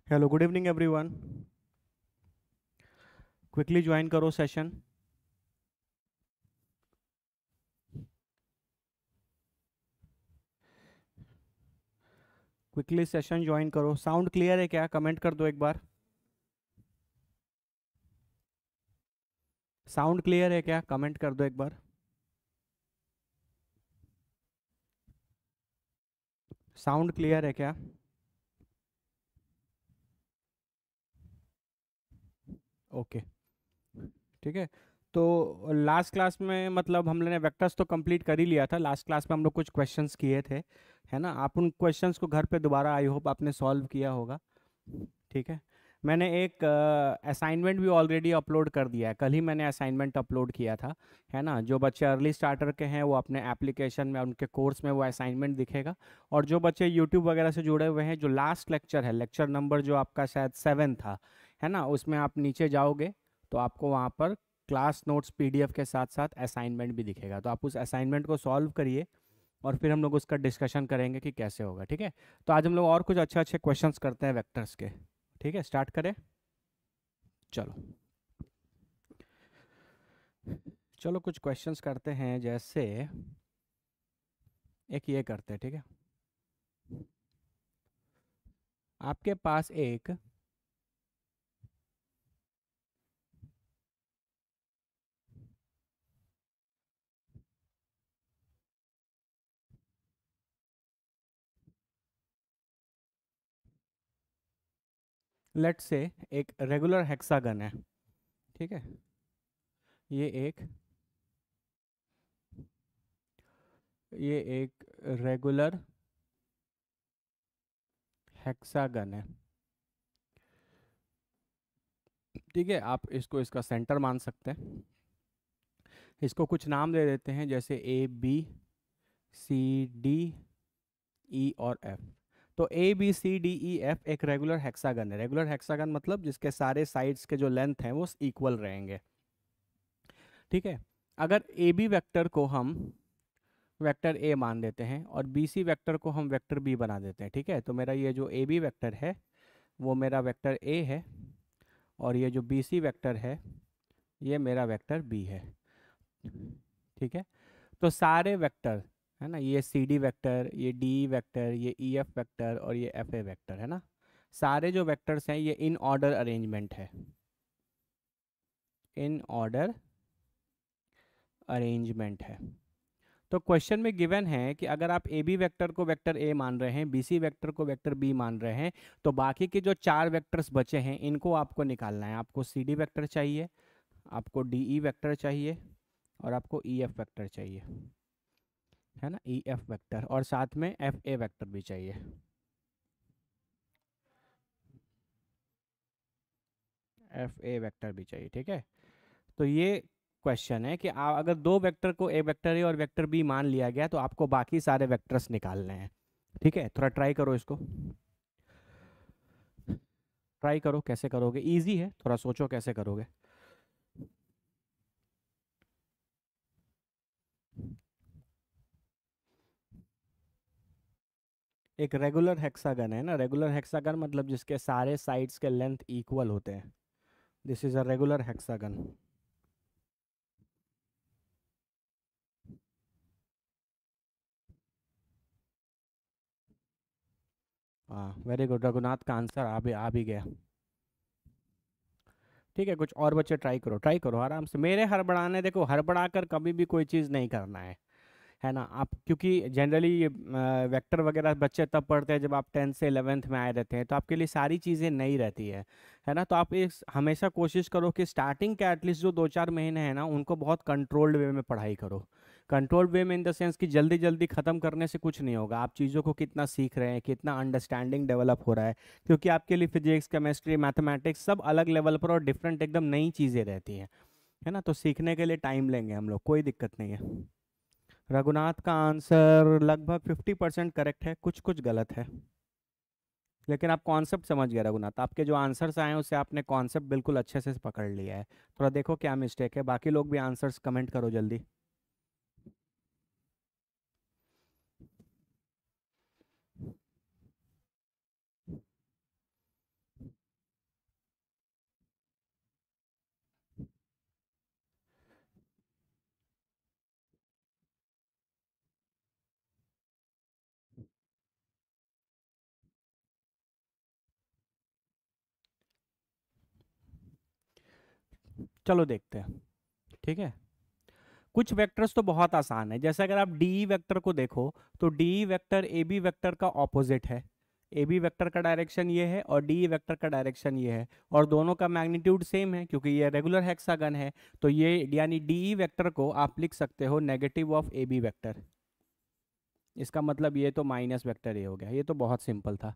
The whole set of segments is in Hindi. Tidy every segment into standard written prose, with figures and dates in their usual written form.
Hello, good evening everyone. Quickly join करो सेशन। क्विकली सेशन ज्वाइन करो। साउंड क्लियर है क्या? कमेंट कर दो एक बार। साउंड क्लियर है क्या? कमेंट कर दो एक बार। साउंड क्लियर है क्या? ओके, ठीक है। तो लास्ट क्लास में मतलब हम लोगों ने वेक्टर्स तो कंप्लीट कर ही लिया था। लास्ट क्लास में हम लोग कुछ क्वेश्चंस किए थे, है ना? आप उन क्वेश्चंस को घर पे दोबारा आई होप आपने सॉल्व किया होगा। ठीक है। मैंने एक असाइनमेंट भी ऑलरेडी अपलोड कर दिया है। कल ही मैंने असाइनमेंट अपलोड किया था, है ना? जो बच्चे अर्ली स्टार्टर के हैं वो अपने एप्लीकेशन में, उनके कोर्स में वो असाइनमेंट दिखेगा। और जो बच्चे यूट्यूब वगैरह से जुड़े हुए हैं, जो लास्ट लेक्चर है, लेक्चर नंबर जो आपका शायद 7 था, है ना, उसमें आप नीचे जाओगे तो आपको वहाँ पर क्लास नोट्स पीडीएफ के साथ साथ असाइनमेंट भी दिखेगा। तो आप उस असाइनमेंट को सॉल्व करिए और फिर हम लोग उसका डिस्कशन करेंगे कि कैसे होगा। ठीक है। तो आज हम लोग और कुछ अच्छे अच्छे क्वेश्चंस करते हैं वेक्टर्स के। ठीक है, स्टार्ट करें। चलो, चलो कुछ क्वेश्चंस करते हैं। जैसे एक ये करते हैं, ठीक है। आपके पास एक लेट से एक रेगुलर हेक्सागन है। ठीक है। ये एक ये एक रेगुलर हेक्सागन है। ठीक है, आप इसको इसका सेंटर मान सकते हैं। इसको कुछ नाम दे देते हैं, जैसे ए बी सी डी ई और एफ। तो A B C D E F एक रेगुलर हेक्सागन है। रेगुलर हेक्सागन मतलब जिसके सारे साइड्स के जो लेंथ हैं वो इक्वल रहेंगे। ठीक है। अगर ए बी वेक्टर को हम वेक्टर ए मान देते हैं और बी सी वेक्टर को हम वेक्टर बी बना देते हैं, ठीक है, तो मेरा ये जो ए बी वेक्टर है वो मेरा वेक्टर ए है, और ये जो बी सी वेक्टर है ये मेरा वेक्टर बी है। ठीक है। तो सारे वेक्टर, है ना, ये सी डी वेक्टर, ये डी वेक्टर, ये ई एफ वेक्टर और ये एफ ए वेक्टर, है ना, सारे जो वेक्टर्स हैं ये इन ऑर्डर अरेंजमेंट है। इन ऑर्डर अरेंजमेंट है। तो क्वेश्चन में गिवन है कि अगर आप ए बी वेक्टर को वेक्टर ए मान रहे हैं, बी सी वेक्टर को वेक्टर बी मान रहे हैं, तो बाकी के जो चार वेक्टर्स बचे हैं इनको आपको निकालना है। आपको सी डी वेक्टर चाहिए, आपको डी ई वेक्टर चाहिए और आपको ई एफ वेक्टर चाहिए, है ना, ई एफ वेक्टर, और साथ में एफ ए वेक्टर भी चाहिए। एफ ए वेक्टर भी चाहिए। ठीक है। तो ये क्वेश्चन है कि अगर दो वेक्टर को ए वेक्टर ए और वेक्टर बी मान लिया गया तो आपको बाकी सारे वेक्टर्स निकालने हैं। ठीक है, थोड़ा ट्राई करो इसको। ट्राई करो, कैसे करोगे? इजी है, थोड़ा सोचो कैसे करोगे। एक रेगुलर हेक्सागन है ना, रेगुलर हेक्सागन मतलब जिसके सारे साइड्स के लेंथ इक्वल होते हैं। This is a regular hexagon. हाँ, वेरी गुड रघुनाथ, का आंसर आ भी गया। ठीक है, कुछ और बच्चे ट्राई करो, ट्राई करो आराम से। मेरे हड़बड़ाने, देखो हड़बड़ा कर कभी भी कोई चीज़ नहीं करना है ना आप, क्योंकि जनरली ये वेक्टर वगैरह बच्चे तब पढ़ते हैं जब आप 10th से 11th में आए रहते हैं, तो आपके लिए सारी चीज़ें नई रहती है ना। तो आप एक हमेशा कोशिश करो कि स्टार्टिंग के एटलीस्ट जो 2-4 महीने हैं ना उनको बहुत कंट्रोल्ड वे में पढ़ाई करो। कंट्रोल्ड वे में इन द सेंस कि जल्दी जल्दी ख़त्म करने से कुछ नहीं होगा। आप चीज़ों को कितना सीख रहे हैं, कितना अंडरस्टैंडिंग डेवलप हो रहा है, क्योंकि आपके लिए फिजिक्स केमिस्ट्री मैथमेटिक्स सब अलग लेवल पर और डिफरेंट एकदम नई चीज़ें रहती हैं, है ना। तो सीखने के लिए टाइम लेंगे हम लोग, कोई दिक्कत नहीं है। रघुनाथ का आंसर लगभग 50% करेक्ट है, कुछ कुछ गलत है, लेकिन आप कॉन्सेप्ट समझ गए रघुनाथ। आपके जो आंसर्स आए हैं उससे आपने कॉन्सेप्ट बिल्कुल अच्छे से पकड़ लिया है। थोड़ा देखो क्या मिस्टेक है। बाकी लोग भी आंसर्स कमेंट करो जल्दी। चलो देखते हैं। ठीक है, कुछ वेक्टर्स तो बहुत आसान है, जैसे अगर आप डी वेक्टर को देखो तो D vector A B vector का ऑपोजिट है। ए बी वेक्टर का डायरेक्शन ये है और डी वेक्टर का डायरेक्शन ये है, और दोनों का मैग्नीट्यूड सेम है क्योंकि ये रेगुलर हेक्सागन है। तो ये यानी डी वेक्टर को आप लिख सकते हो negative of A B vector. इसका मतलब ये तो माइनस वेक्टर ए हो गया। ये तो बहुत सिंपल था,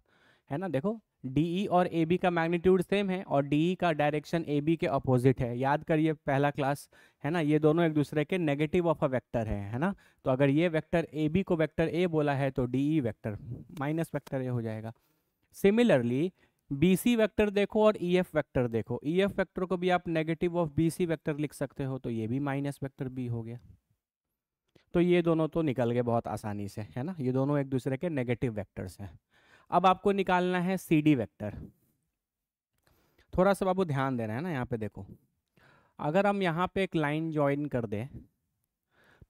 है ना। देखो डीई और ए बी का मैग्नीट्यूड सेम है और डीई का डायरेक्शन ए बी के अपोजिट है, याद करिए पहला क्लास, है ना। ये दोनों एक दूसरे के नेगेटिव ऑफ अ वेक्टर है ना। तो अगर ये वेक्टर ए बी को वेक्टर ए बोला है तो DE vector minus vector A हो जाएगा। सिमिलरली बी सी वेक्टर देखो और ई एफ वेक्टर देखो, ई एफ वेक्टर को भी आप negative of B C vector लिख सकते हो, तो ये भी माइनस वेक्टर बी हो गया। तो ये दोनों तो निकल गए बहुत आसानी से, है ना। ये दोनों एक दूसरे के नेगेटिव वेक्टर्स हैं। अब आपको निकालना है सी डी वेक्टर। थोड़ा सा बाबू ध्यान देना है ना, यहाँ पे देखो, अगर हम यहाँ पे एक लाइन ज्वाइन कर दें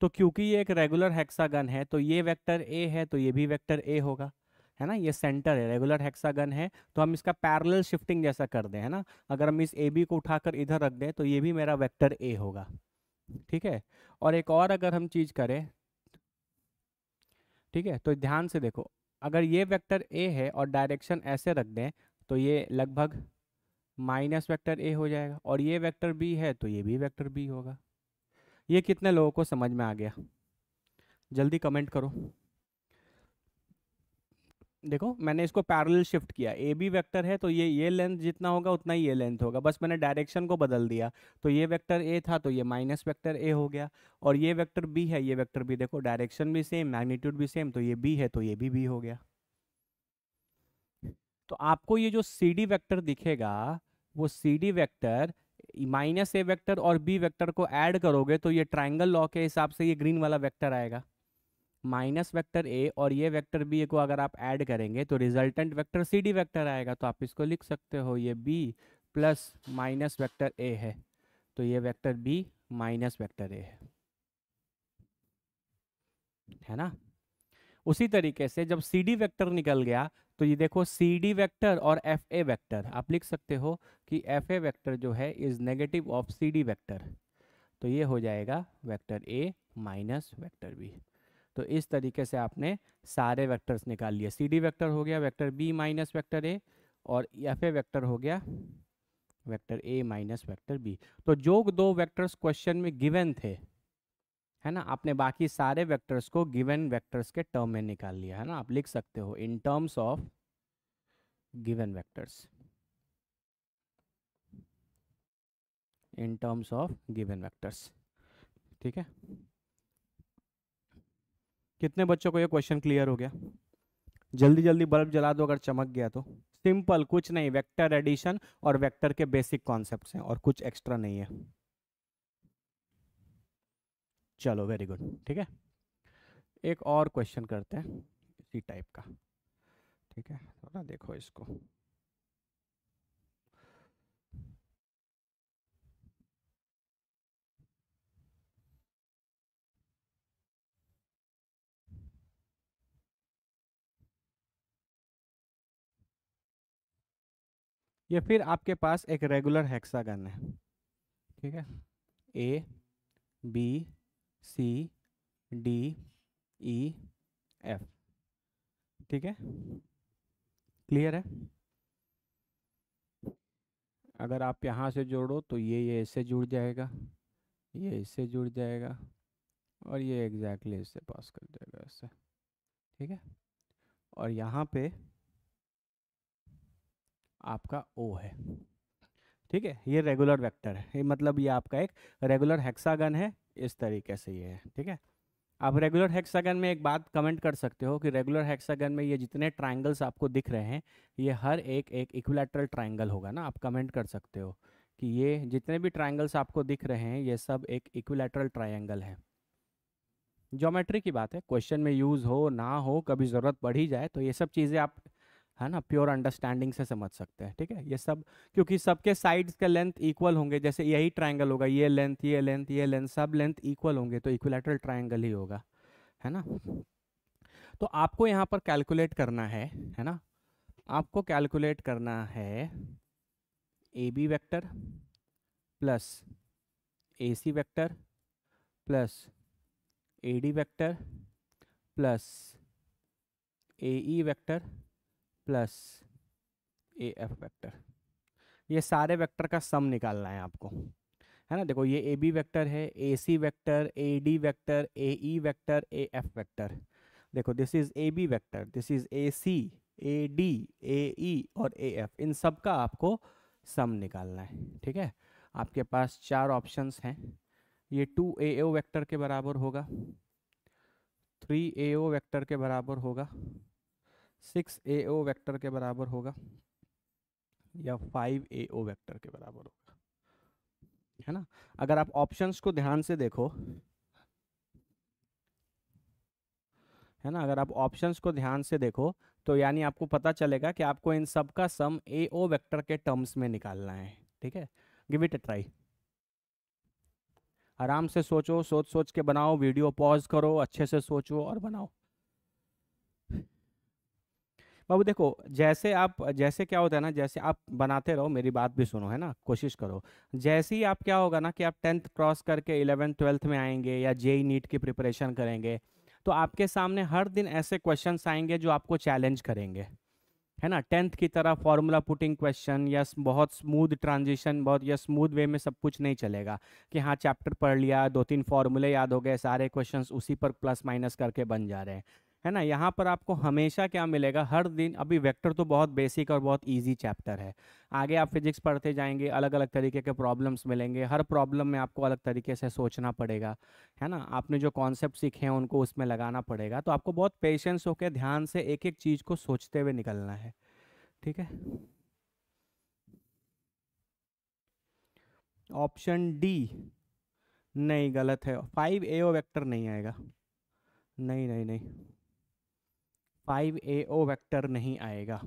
तो क्योंकि ये एक रेगुलर हेक्सागन है तो ये वेक्टर ए है तो ये भी वेक्टर ए होगा, है ना। ये सेंटर है, रेगुलर हेक्सागन है, तो हम इसका पैरेलल शिफ्टिंग जैसा कर दें, है ना। अगर हम इस ए बी को उठाकर इधर रख दें तो ये भी मेरा वेक्टर ए होगा। ठीक है, और एक और अगर हम चीज करें, ठीक है, तो ध्यान से देखो, अगर ये वेक्टर ए है और डायरेक्शन ऐसे रख दें तो ये लगभग माइनस वेक्टर ए हो जाएगा, और ये वेक्टर बी है तो ये भी वेक्टर बी होगा। ये कितने लोगों को समझ में आ गया? जल्दी कमेंट करो। देखो मैंने इसको पैरेलल शिफ्ट किया, ए बी वेक्टर है तो ये लेंथ जितना होगा उतना ही ये लेंथ होगा, बस मैंने डायरेक्शन को बदल दिया। तो ये वेक्टर ए था तो ये माइनस वेक्टर ए हो गया, और ये वेक्टर बी है, ये वेक्टर बी, देखो डायरेक्शन भी सेम, मैग्नीट्यूड भी सेम, तो ये बी है तो ये भी बी हो गया। तो आपको ये जो सी डी वेक्टर दिखेगा वो सी डी वेक्टर माइनस ए वेक्टर और बी वेक्टर को ऐड करोगे तो ये ट्राइंगल लॉ के हिसाब से ये ग्रीन वाला वेक्टर आएगा। माइनस वेक्टर ए और ये वेक्टर बी को अगर आप ऐड करेंगे तो resultant vector C D vector आएगा। तो आप इसको लिख सकते हो, ये B plus minus vector A है तो ये vector B minus vector A है ना। उसी तरीके से जब सी डी वेक्टर निकल गया तो ये देखो सी डी वेक्टर और एफ ए वेक्टर आप लिख सकते हो कि एफ ए वेक्टर जो है is negative of C D vector, तो ये हो जाएगा vector A minus vector B. तो इस तरीके से आपने सारे वेक्टर्स निकाल लिए, सी डी वेक्टर हो गया vector B minus vector A, और एफ ए वेक्टर हो गया vector A minus vector B. तो जो दो वेक्टर्स क्वेश्चन में गिवन थे, है ना, आपने बाकी सारे वेक्टर्स को गिवन वेक्टर्स के टर्म में निकाल लिया, है ना। आप लिख सकते हो in terms of given vectors, in terms of given vectors. ठीक है, कितने बच्चों को ये क्वेश्चन क्लियर हो गया? जल्दी जल्दी बल्ब जला दो अगर चमक गया तो। सिंपल, कुछ नहीं, वेक्टर एडिशन और वेक्टर के बेसिक कॉन्सेप्ट्स हैं और कुछ एक्स्ट्रा नहीं है। चलो वेरी गुड। ठीक है, एक और क्वेश्चन करते हैं इसी टाइप का। ठीक है, थोड़ा देखो इसको। ये फिर आपके पास एक रेगुलर हेक्सागन है। ठीक है, A B C D E F. ठीक है, क्लियर है। अगर आप यहाँ से जोड़ो तो ये इससे जुड़ जाएगा, ये इससे जुड़ जाएगा, और ये एग्जैक्टली इससे पास कर जाएगा इससे। ठीक है, और यहाँ पे आपका ओ है। ठीक है, ये रेगुलर वेक्टर है, ये मतलब ये आपका एक रेगुलर हेक्सागन है, इस तरीके से ये है। ठीक है, आप रेगुलर हेक्सागन में एक बात कमेंट कर सकते हो कि रेगुलर हेक्सागन में ये जितने ट्राइंगल्स आपको दिख रहे हैं ये हर एक एक इक्विलैटरल ट्राइंगल होगा ना। आप कमेंट कर सकते हो कि ये जितने भी ट्राइंगल्स आपको दिख रहे हैं ये सब एक इक्विलैटरल ट्राइंगल है। ज्योमेट्री की बात है, क्वेश्चन में यूज़ हो ना हो, कभी ज़रूरत पड़ ही जाए तो ये सब चीज़ें आप, है ना, प्योर अंडरस्टैंडिंग से समझ सकते हैं। ठीक है, ये सब क्योंकि सबके साइड्स के लेंथ इक्वल होंगे, जैसे यही ट्राइंगल होगा, ये लेंथ ये लेंथ ये लेंथ सब लेंथ इक्वल होंगे तो इक्विलैटरल ट्राइंगल ही होगा, है ना। तो आपको यहाँ पर कैलकुलेट करना है ना, आपको कैलकुलेट करना है A B vector plus A C vector plus A D vector plus A E vector plus A F vector. ये सारे वेक्टर का सम निकालना है आपको, है ना। देखो ये ए बी वेक्टर है, A C vector, A D vector, A E vector, A F vector. देखो this is A B vector, this is A C, A D, A E और ए एफ। इन सब का आपको सम निकालना है, ठीक है। आपके पास चार ऑप्शंस हैं। ये 2AO वेक्टर के बराबर होगा, 3AO वेक्टर के बराबर होगा, 6AO वेक्टर के बराबर होगा या 5AO वेक्टर के बराबर होगा, है ना। अगर आप ऑप्शंस को ध्यान से देखो, है ना, अगर आप ऑप्शंस को ध्यान से देखो तो यानी आपको पता चलेगा कि आपको इन सब का सम AO वेक्टर के टर्म्स में निकालना है, ठीक है। गिव इट अ ट्राई, आराम से सोचो, सोच सोच के बनाओ, वीडियो पॉज करो, अच्छे से सोचो और बनाओ। बाबू देखो, जैसे क्या होता है ना, जैसे आप बनाते रहो, मेरी बात भी सुनो, है ना, कोशिश करो। जैसे ही आप क्या होगा ना कि आप 10th क्रॉस करके 11th 12th में आएंगे या जेई नीट की प्रिपरेशन करेंगे, तो आपके सामने हर दिन ऐसे क्वेश्चंस आएंगे जो आपको चैलेंज करेंगे, है ना। 10th की तरह फॉर्मूला पुटिंग क्वेश्चन या बहुत स्मूथ ट्रांजिशन, बहुत या स्मूथ वे में सब कुछ नहीं चलेगा कि हाँ चैप्टर पढ़ लिया, 2-3 फॉर्मूले याद हो गए, सारे क्वेश्चंस उसी पर प्लस माइनस करके बन जा रहे हैं, है ना। यहाँ पर आपको हमेशा क्या मिलेगा, हर दिन, अभी वेक्टर तो बहुत बेसिक और बहुत इजी चैप्टर है, आगे आप फिजिक्स पढ़ते जाएंगे, अलग अलग तरीके के प्रॉब्लम्स मिलेंगे, हर प्रॉब्लम में आपको अलग तरीके से सोचना पड़ेगा, है ना। आपने जो कॉन्सेप्ट सीखे हैं उनको उसमें लगाना पड़ेगा, तो आपको बहुत पेशेंस होकर ध्यान से एक एक चीज़ को सोचते हुए निकलना है, ठीक है। ऑप्शन डी नहीं, गलत है। 5AO वेक्टर नहीं आएगा, नहीं नहीं नहीं, 5AO वेक्टर नहीं आएगा,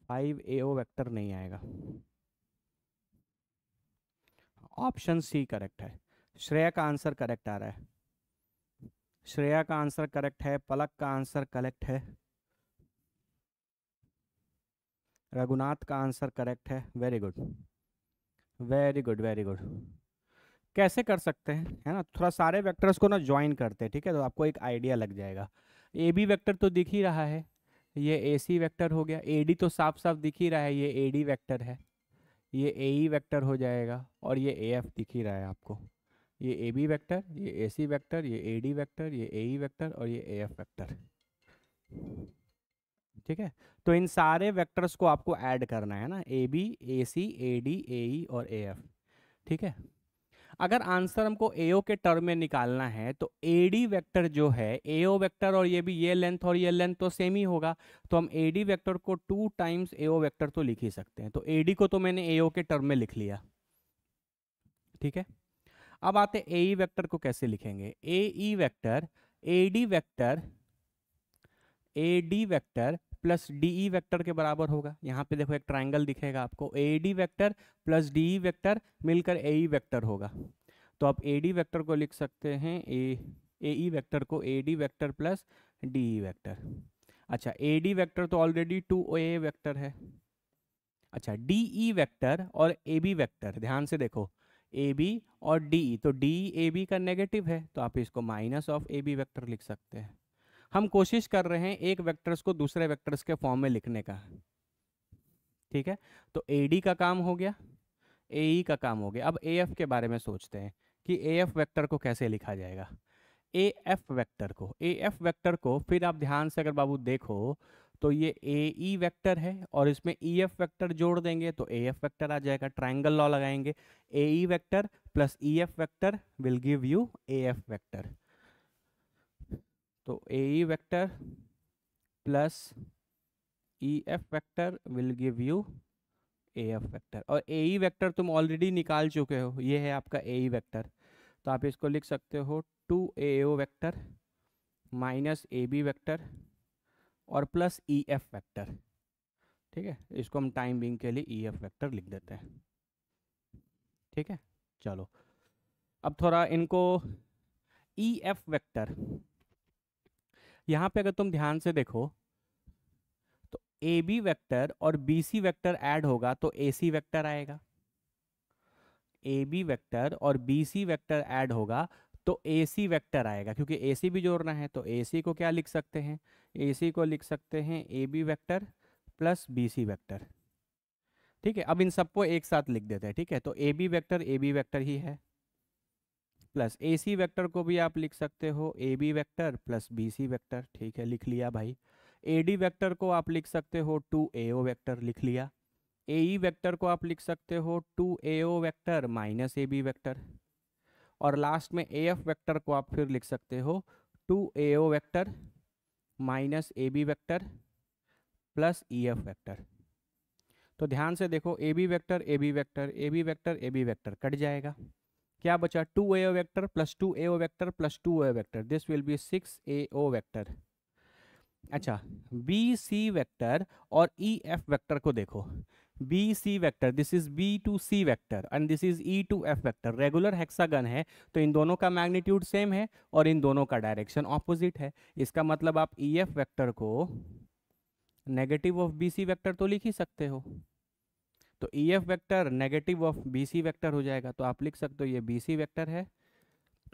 5AO वेक्टर नहीं आएगा। ऑप्शन सी करेक्ट है। श्रेया का आंसर करेक्ट आ रहा है, श्रेया का आंसर करेक्ट है, पलक का आंसर करेक्ट है, रघुनाथ का आंसर करेक्ट है। Very good, very good, very good. कैसे कर सकते हैं, है ना, थोड़ा सारे वेक्टर्स को ना ज्वाइन करते हैं, ठीक है, तो आपको एक आइडिया लग जाएगा। ए बी वेक्टर तो दिख ही रहा है, ये ए सी वेक्टर हो गया, ए डी तो साफ साफ दिख ही रहा है, ये ए डी वेक्टर है, ये ए ई वेक्टर हो जाएगा, और ये ए एफ दिख ही रहा है आपको, ये ए बी वेक्टर, ये ए सी वेक्टर, ये ए डी वेक्टर, ये ए ई वेक्टर और ये ए एफ वेक्टर, ठीक है। तो इन सारे वेक्टर्स को आपको ऐड करना है ना, A B, A C, A D, A E और ए एफ, ठीक है। अगर आंसर हमको एओ के टर्म में निकालना है तो एडी वेक्टर जो है, एओ वेक्टर और ये भी, ये लेंथ और ये लेंथ तो सेम ही होगा, तो हम एडी वेक्टर को 2 टाइम्स एओ वेक्टर तो लिख ही सकते हैं। तो एडी को तो मैंने एओ के टर्म में लिख लिया, ठीक है। अब आते एई वेक्टर को कैसे लिखेंगे। AE vector, AD vector, AD vector plus DE vector के बराबर होगा। यहाँ पे देखो एक ट्राइंगल दिखेगा आपको, AD vector plus DE vector मिलकर एई वेक्टर होगा। तो आप एडी वेक्टर को लिख सकते हैं, एई वेक्टर को AD vector plus DE vector. अच्छा, एडी वेक्टर तो ऑलरेडी 2A वेक्टर है। अच्छा, डीई वेक्टर और AB वेक्टर, ध्यान से देखो, AB और DE, तो DE AB का नेगेटिव है, तो आप इसको माइनस ऑफ AB वेक्टर लिख सकते हैं। हम कोशिश कर रहे हैं एक वेक्टर्स को दूसरे वेक्टर्स के फॉर्म में लिखने का, ठीक है। तो AD का काम हो गया, AE का काम हो गया। अब AF के बारे में सोचते हैं कि AF वेक्टर को कैसे लिखा जाएगा। AF वेक्टर को, AF वेक्टर को फिर आप ध्यान से अगर बाबू देखो तो ये AE वेक्टर है और इसमें EF वेक्टर जोड़ देंगे तो AF वेक्टर आ जाएगा। ट्राइंगल लॉ लगाएंगे, AE vector plus EF vector will give you AF vector. तो AE vector plus EF vector will give you AF vector, और AE वेक्टर तुम ऑलरेडी निकाल चुके हो, ये है आपका AE वेक्टर, तो आप इसको लिख सकते हो 2AO vector minus AB vector और प्लस EF वेक्टर, ठीक है। इसको हम टाइम बिंग के लिए EF वेक्टर लिख देते हैं, ठीक है। चलो अब थोड़ा इनको, EF वेक्टर, यहाँ पे अगर तुम ध्यान से देखो तो AB वेक्टर और BC वेक्टर ऐड होगा तो AC वेक्टर आएगा, ए बी वेक्टर और बी सी वेक्टर ऐड होगा तो ए सी वेक्टर आएगा, क्योंकि ए सी भी जोड़ना है। तो ए सी को क्या लिख सकते हैं, ए सी को लिख सकते हैं A B vector plus B C vector. ठीक है, अब इन सबको एक साथ लिख देते हैं। ठीक है, तो ए बी वेक्टर ही है, प्लस ए सी वेक्टर को भी आप लिख सकते हो A B vector plus B C vector. ठीक है, लिख लिया भाई। ए डी वेक्टर को आप लिख सकते हो 2AO वेक्टर, लिख लिया। ए ई वेक्टर को आप लिख सकते हो 2AO vector minus A B vector. और लास्ट में ए एफ वेक्टर को आप फिर लिख सकते हो 2AO vector minus A B vector plus E F vector. तो ध्यान से देखो, A B vector A B vector A B vector A B vector cut जाएगा, क्या बचा 2AO vector plus 2AO vector plus 2AO vector, this will be 6AO vector. अच्छा, बी सी वेक्टर और ई एफ वेक्टर को देखो, B C vector this is B to C vector and this is E to F vector, regular hexagon है तो इन दोनों का मैग्नीट्यूड सेम है और इन दोनों का डायरेक्शन ऑपोजिट है। इसका मतलब आप ई एफ वेक्टर को negative of B C vector तो लिख ही सकते हो, तो E F vector negative of B C vector हो जाएगा, तो आप लिख सकते हो ये बी सी वेक्टर है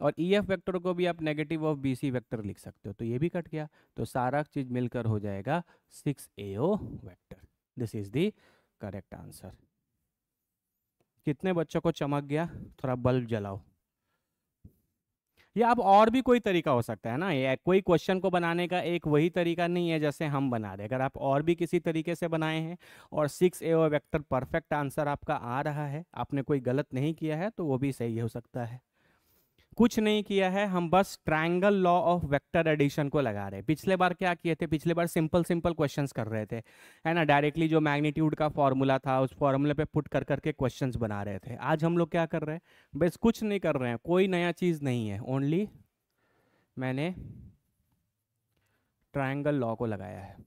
और ई एफ वेक्टर को भी आप negative of B C vector लिख सकते हो, तो ये भी कट गया। तो सारा चीज मिलकर हो जाएगा 6AO vector. This is the correct answer. कितने बच्चों को चमक गया, थोड़ा बल्ब जलाओ। या अब और भी कोई तरीका हो सकता है ना, ये कोई क्वेश्चन को बनाने का एक वही तरीका नहीं है जैसे हम बना रहे। अगर आप और भी किसी तरीके से बनाए हैं और 6AO वेक्टर परफेक्ट आंसर आपका आ रहा है, आपने कोई गलत नहीं किया है, तो वो भी सही हो सकता है। कुछ नहीं किया है, हम बस triangle law of vector addition को लगा रहे हैं। पिछले बार क्या किए थे, पिछले बार सिंपल सिंपल क्वेश्चंस कर रहे थे, है ना, डायरेक्टली जो मैग्नीट्यूड का फॉर्मूला था उस फॉर्मूले पे पुट कर करके क्वेश्चंस बना रहे थे। आज हम लोग क्या कर रहे हैं, बस कुछ नहीं कर रहे हैं, कोई नया चीज़ नहीं है, ओनली मैंने ट्रायंगल लॉ को लगाया है।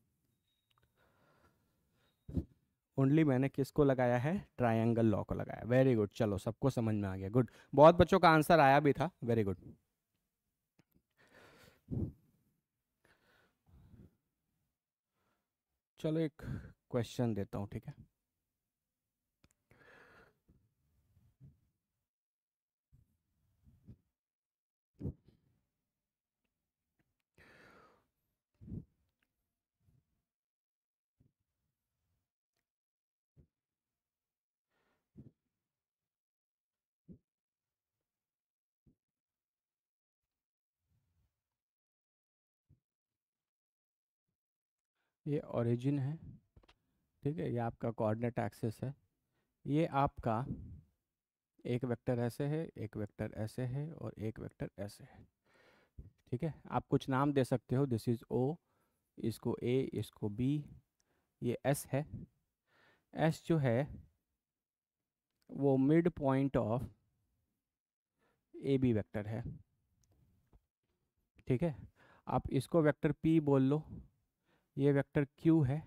ओनली मैंने किसको लगाया है, ट्रायंगल लॉ को लगाया। वेरी गुड, चलो सबको समझ में आ गया, गुड। बहुत बच्चों का आंसर आया भी था, वेरी गुड। चलो एक क्वेश्चन देता हूँ, ठीक है। ये ओरिजिन है, ठीक है, ये आपका कोऑर्डिनेट एक्सिस है, ये आपका एक वेक्टर ऐसे है, एक वेक्टर ऐसे है और एक वेक्टर ऐसे है। ठीक है, आप कुछ नाम दे सकते हो, दिस इज ओ, इसको ए, इसको बी, ये एस है। एस जो है वो mid point of A B vector है। ठीक है, आप इसको वेक्टर पी बोल लो, ये वेक्टर क्यू है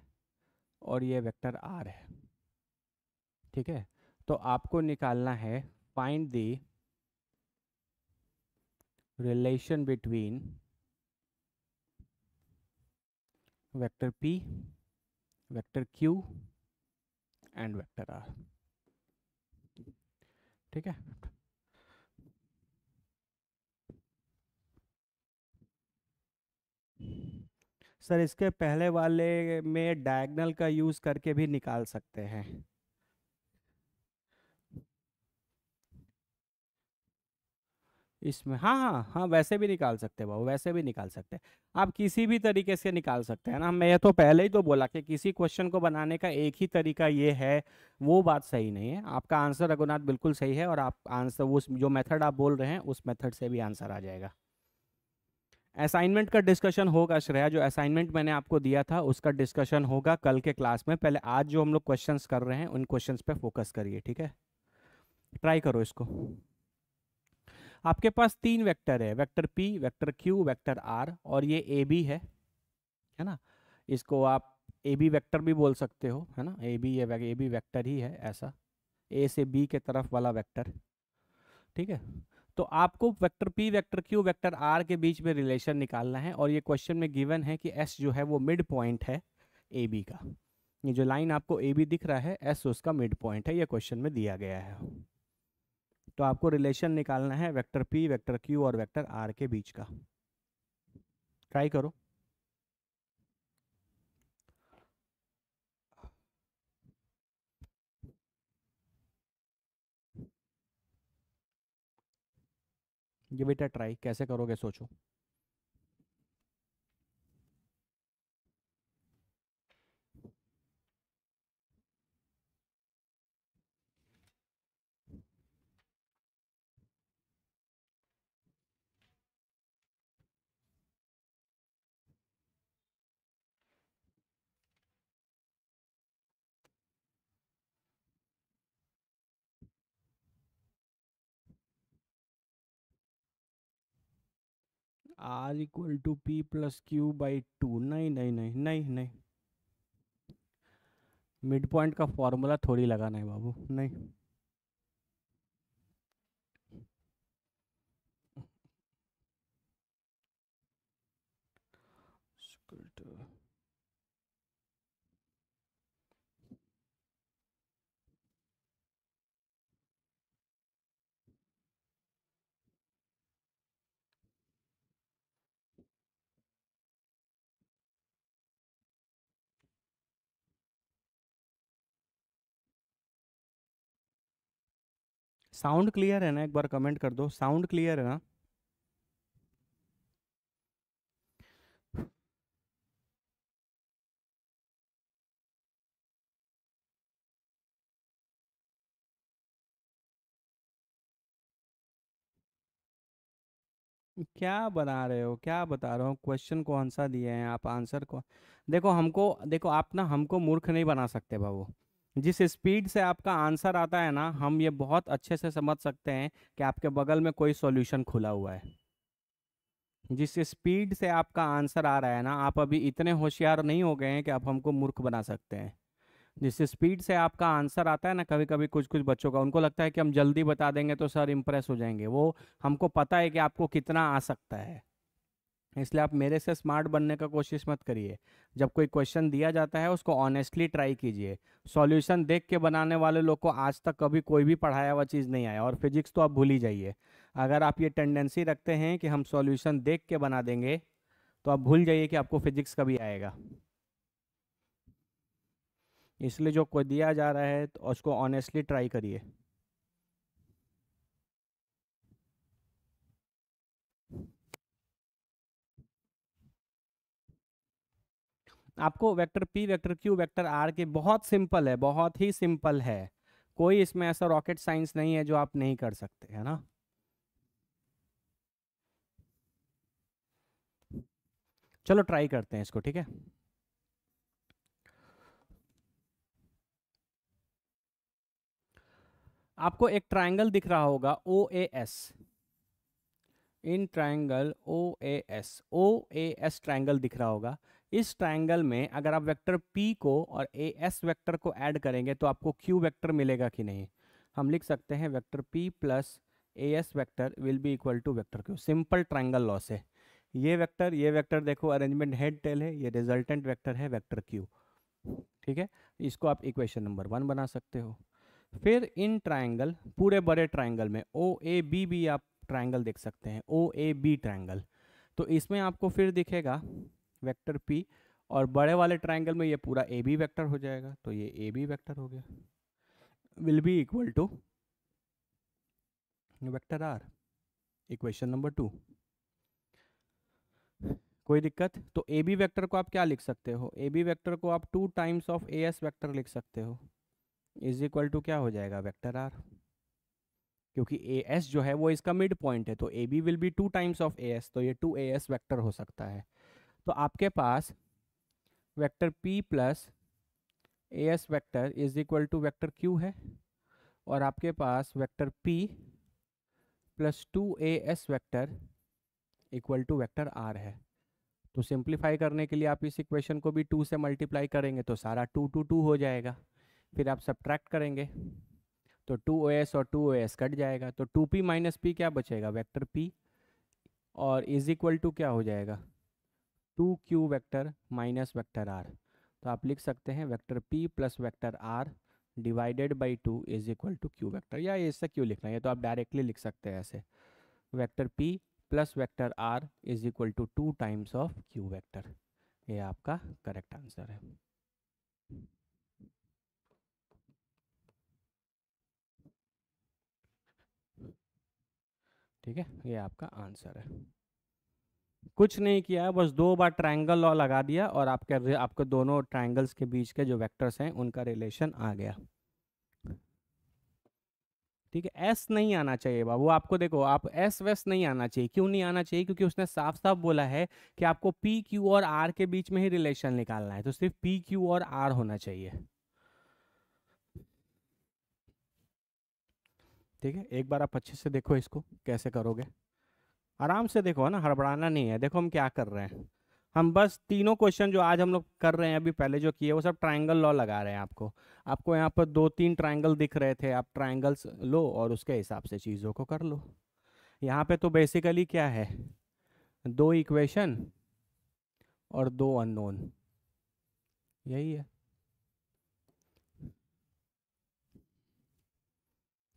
और ये वेक्टर आर है। ठीक है, तो आपको निकालना है find the relation between vector P, vector Q and vector R. ठीक है, सर इसके पहले वाले में डायगोनल का यूज करके भी निकाल सकते हैं। इसमें हाँ हाँ हाँ, वैसे भी निकाल सकते हैं बाबू, वैसे भी निकाल सकते हैं। आप किसी भी तरीके से निकाल सकते हैं ना, मैं तो पहले ही तो बोला कि किसी क्वेश्चन को बनाने का एक ही तरीका ये है, वो बात सही नहीं है। आपका आंसर रघुनाथ बिल्कुल सही है और आप आंसर उस जो मेथड आप बोल रहे हैं उस मेथड से भी आंसर आ जाएगा। असाइनमेंट का डिस्कशन होगा श्रेया, जो असाइनमेंट मैंने आपको दिया था उसका डिस्कशन होगा कल के क्लास में। पहले आज जो हम लोग क्वेश्चंस कर रहे हैं उन क्वेश्चंस पे फोकस करिए, ठीक है, ट्राई करो इसको। आपके पास तीन वेक्टर है, vector P, vector Q, vector R, और ये ए बी है ना। इसको आप ए बी वेक्टर भी बोल सकते हो, है ना, ए बी, ये ए बी वेक्टर ही है, ऐसा ए से बी के तरफ वाला वेक्टर। ठीक है, तो आपको vector P, vector Q, vector R के बीच में रिलेशन निकालना है और ये क्वेश्चन में गिवन है कि एस जो है वो मिड पॉइंट है ए बी का। ये जो लाइन आपको ए बी दिख रहा है, एस उसका मिड पॉइंट है, ये क्वेश्चन में दिया गया है। तो आपको रिलेशन निकालना है वेक्टर पी, वेक्टर क्यू और वेक्टर आर के बीच का। ट्राई करो। ये बेटा ट्राई कैसे करोगे सोचो। R equal to P plus Q by two, नहीं नहीं नहीं नहीं नहीं, मिड पॉइंट का फॉर्मूला थोड़ी लगाना है बाबू, नहीं। साउंड क्लियर है ना, एक बार कमेंट कर दो, साउंड क्लियर है ना। क्या बना रहे हो, क्या बता रहे हो, क्वेश्चन कौन सा दिए हैं आप, आंसर को देखो। हमको देखो, आप ना हमको मूर्ख नहीं बना सकते बाबू। जिस स्पीड से आपका आंसर आता है ना, हम ये बहुत अच्छे से समझ सकते हैं कि आपके बगल में कोई सॉल्यूशन खुला हुआ है। जिस स्पीड से आपका आंसर आ रहा है ना, आप अभी इतने होशियार नहीं हो गए हैं कि आप हमको मूर्ख बना सकते हैं। जिस स्पीड से आपका आंसर आता है ना, कभी कभी कुछ कुछ बच्चों का उनको लगता है कि हम जल्दी बता देंगे तो सर इम्प्रेस हो जाएंगे, वो हमको पता है कि आपको कितना आ सकता है। इसलिए आप मेरे से स्मार्ट बनने का कोशिश मत करिए। जब कोई क्वेश्चन दिया जाता है उसको ऑनेस्टली ट्राई कीजिए। सॉल्यूशन देख के बनाने वाले लोग को आज तक कभी कोई भी पढ़ाया हुआ चीज़ नहीं आया, और फिजिक्स तो आप भूल ही जाइए। अगर आप ये टेंडेंसी रखते हैं कि हम सॉल्यूशन देख के बना देंगे, तो आप भूल जाइए कि आपको फिजिक्स कभी आएगा। इसलिए जो कोई दिया जा रहा है तो उसको ऑनेस्टली ट्राई करिए। आपको vector P, vector Q, vector R के बहुत सिंपल है, बहुत ही सिंपल है। कोई इसमें ऐसा रॉकेट साइंस नहीं है जो आप नहीं कर सकते, है ना। चलो ट्राई करते हैं इसको, ठीक है। आपको एक ट्रायंगल दिख रहा होगा O A S. In triangle O A S triangle दिख रहा होगा। इस ट्रायंगल में अगर आप वेक्टर पी को और ए एस वेक्टर को ऐड करेंगे तो आपको क्यू वेक्टर मिलेगा कि नहीं। हम लिख सकते हैं vector P plus A S vector will be equal to vector Q, simple triangle law से। ये वेक्टर देखो अरेंजमेंट हेड टेल है, ये रिजल्टेंट वेक्टर है वेक्टर क्यू। ठीक है, इसको आप इक्वेशन नंबर 1 बना सकते हो। फिर इन ट्रायंगल, पूरे बड़े ट्रायंगल में ओ ए बी भी आप ट्रायंगल देख सकते हैं, ओ ए बी ट्रायंगल। तो इसमें आपको फिर दिखेगा वेक्टर पी, और बड़े वाले ट्रायंगल में ये पूरा ए बी वेक्टर हो जाएगा, तो ये ए बी वेक्टर हो गया, will be equal to vector R, equation number 2। कोई दिक्कत? तो ए बी वेक्टर को आप क्या लिख सकते हो, ए बी वेक्टर को आप 2 times of A S vector लिख सकते हो, इज इक्वल टू क्या हो जाएगा वेक्टर आर। क्योंकि ए एस जो है वो इसका मिड पॉइंट है, तो A B will be 2 times of A S, तो ये 2 ए एस वेक्टर हो सकता है। तो आपके पास vector P plus A S vector is equal to vector Q है, और आपके पास vector P plus 2 A S vector equal to vector R है। तो सिंप्लीफाई करने के लिए आप इस इक्वेशन को भी 2 से मल्टीप्लाई करेंगे तो सारा 2 टू 2 हो जाएगा। फिर आप सब्ट्रैक्ट करेंगे तो 2 और 2 कट जाएगा, तो 2p माइनस पी क्या बचेगा, वेक्टर p, और इज इक्वल टू क्या हो जाएगा 2q vector minus vector r। तो आप लिख सकते हैं vector p plus vector r divided by 2 is equal to Q vector. या ऐसा क्यों लिखना है, ये तो आप डायरेक्टली लिख सकते हैं ऐसे, vector p plus vector r is equal to 2 times of Q vector. ये आपका करेक्ट आंसर है। ठीक है, ये आपका आंसर है। कुछ नहीं किया, बस 2 बार ट्रायंगल लॉ लगा दिया और आपके दोनों ट्रायंगल्स के बीच के जो वेक्टर्स हैं उनका रिलेशन आ गया। ठीक है, एस नहीं आना चाहिए बाबू आपको, देखो आप एस वेस नहीं आना चाहिए। क्यों नहीं आना चाहिए? क्योंकि उसने साफ साफ बोला है कि आपको पी क्यू और आर के बीच में ही रिलेशन निकालना है, तो सिर्फ पी क्यू और आर होना चाहिए। ठीक है, एक बार आप अच्छे से देखो इसको कैसे करोगे, आराम से देखो, है ना, हड़बड़ाना नहीं है। देखो हम क्या कर रहे हैं, हम बस तीनों क्वेश्चन जो आज हम लोग कर रहे हैं, अभी पहले जो किए वो सब ट्रायंगल लॉ लगा रहे हैं। आपको आपको यहाँ पर 2-3 ट्रायंगल दिख रहे थे, आप ट्रायंगल्स लो और उसके हिसाब से चीज़ों को कर लो। यहाँ पे तो बेसिकली क्या है, 2 इक्वेशन और 2 अननोन, यही है।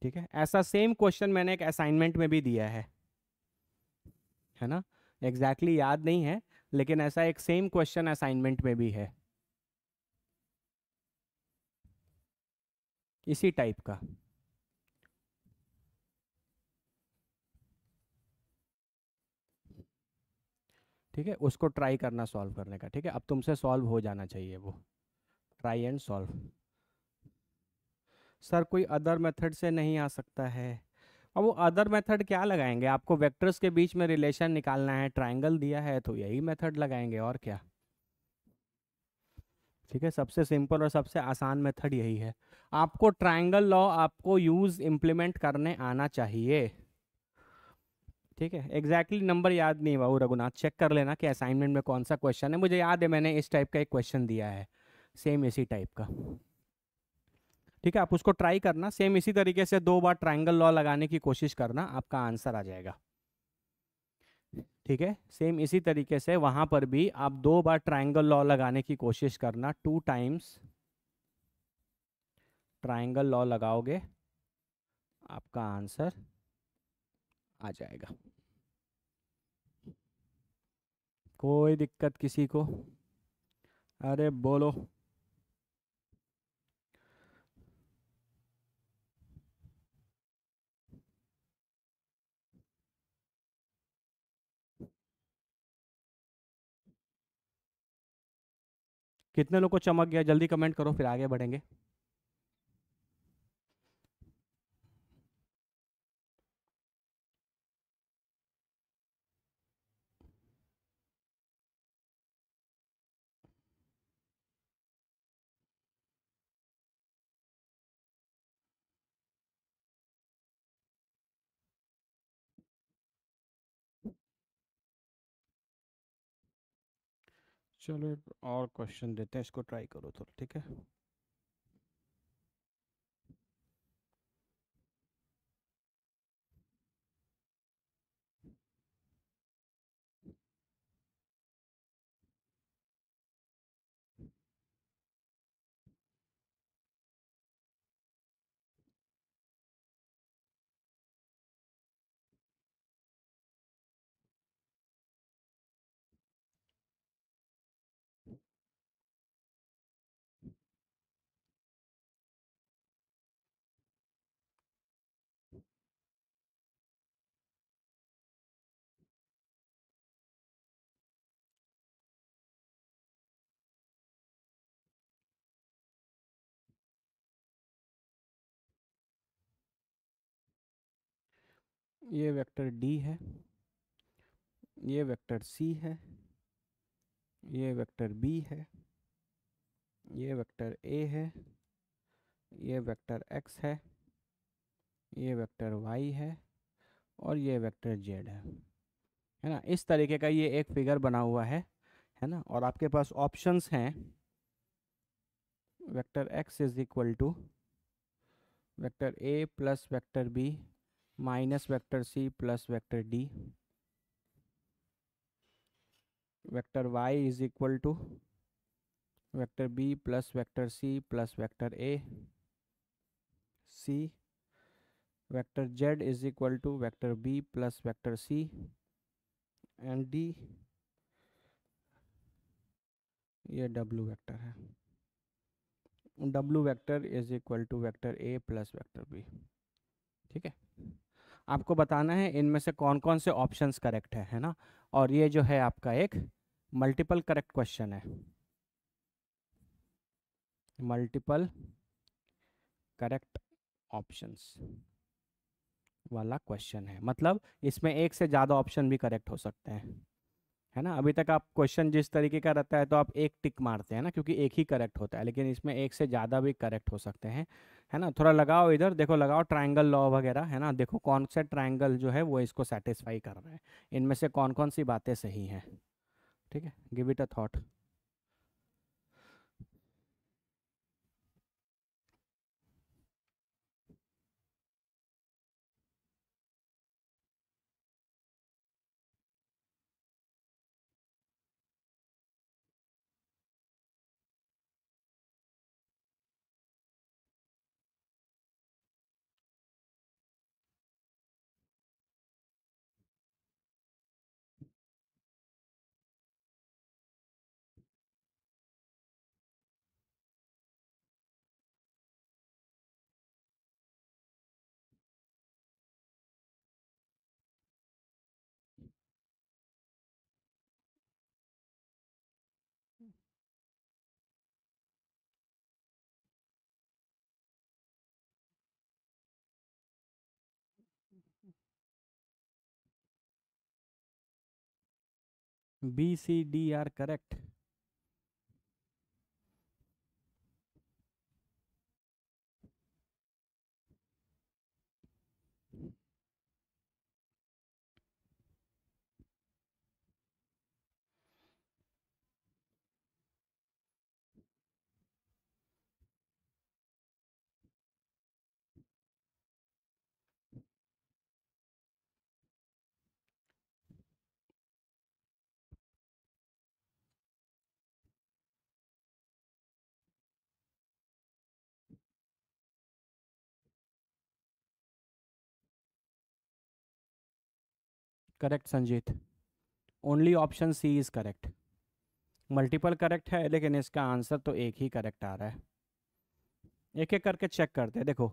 ठीक है, ऐसा सेम क्वेश्चन मैंने एक असाइनमेंट में भी दिया है ना, एग्जैक्टली याद नहीं है, लेकिन ऐसा एक सेम क्वेश्चन असाइनमेंट में भी है, इसी टाइप का। ठीक है, उसको ट्राई करना सॉल्व करने का। ठीक है, अब तुमसे सॉल्व हो जाना चाहिए वो, ट्राई एंड सॉल्व। सर कोई अदर मेथड से नहीं आ सकता है। अब वो अदर मेथड क्या लगाएंगे, आपको वेक्टर्स के बीच में रिलेशन निकालना है, ट्रायंगल दिया है तो यही मेथड लगाएंगे, और क्या। ठीक है, सबसे सिंपल और सबसे आसान मेथड यही है। आपको ट्रायंगल लॉ आपको यूज इम्प्लीमेंट करने आना चाहिए। ठीक है, एग्जैक्टली नंबर याद नहीं हुआ वो, रघुनाथ चेक कर लेना कि असाइनमेंट में कौन सा क्वेश्चन है। मुझे याद है मैंने इस टाइप का एक क्वेश्चन दिया है, सेम इसी टाइप का। ठीक है, आप उसको ट्राई करना, सेम इसी तरीके से 2 बार ट्रायंगल लॉ लगाने की कोशिश करना, आपका आंसर आ जाएगा। ठीक है, सेम इसी तरीके से वहां पर भी आप 2 बार ट्रायंगल लॉ लगाने की कोशिश करना, 2 टाइम्स ट्रायंगल लॉ लगाओगे, आपका आंसर आ जाएगा। कोई दिक्कत किसी को? अरे बोलो। कितने लोग को चमक गया, जल्दी कमेंट करो फिर आगे बढ़ेंगे। चलो एक और क्वेश्चन देते हैं, इसको ट्राई करो थोड़ा। ठीक है, ये वेक्टर डी है, ये वेक्टर सी है, ये वेक्टर बी है, ये वेक्टर ए है, ये वेक्टर एक्स ये वेक्टर वाई है, और ये वेक्टर जेड है ना। इस तरीके का ये एक फिगर बना हुआ है ना, और आपके पास ऑप्शंस हैं, vector X is equal to vector A plus vector B minus vector C plus vector D, vector Y is equal to vector B plus vector C plus vector A, C, vector Z is equal to vector B plus vector C and D, ये डब्लू वेक्टर है। W vector is equal to vector A plus vector B. ठीक है, आपको बताना है इनमें से कौन कौन से ऑप्शंस करेक्ट है ना। और ये जो है आपका एक मल्टीपल करेक्ट क्वेश्चन है, मल्टीपल करेक्ट ऑप्शंस वाला क्वेश्चन है, मतलब इसमें एक से ज़्यादा ऑप्शन भी करेक्ट हो सकते हैं, है ना। अभी तक आप क्वेश्चन जिस तरीके का रहता है तो आप एक टिक मारते हैं ना, क्योंकि एक ही करेक्ट होता है, लेकिन इसमें एक से ज़्यादा भी करेक्ट हो सकते हैं, है ना। थोड़ा लगाओ इधर, देखो लगाओ ट्रायंगल लॉ वगैरह, है ना। देखो कौन से ट्रायंगल जो है वो इसको सेटिस्फाई कर रहे हैं, इनमें से कौन कौन सी बातें सही हैं। ठीक है, give it a thought. B C D are correct. Correct Sanjeet, only option C is correct. Multiple correct है लेकिन इसका आंसर तो एक ही करेक्ट आ रहा है। एक एक करके चेक करते हैं। देखो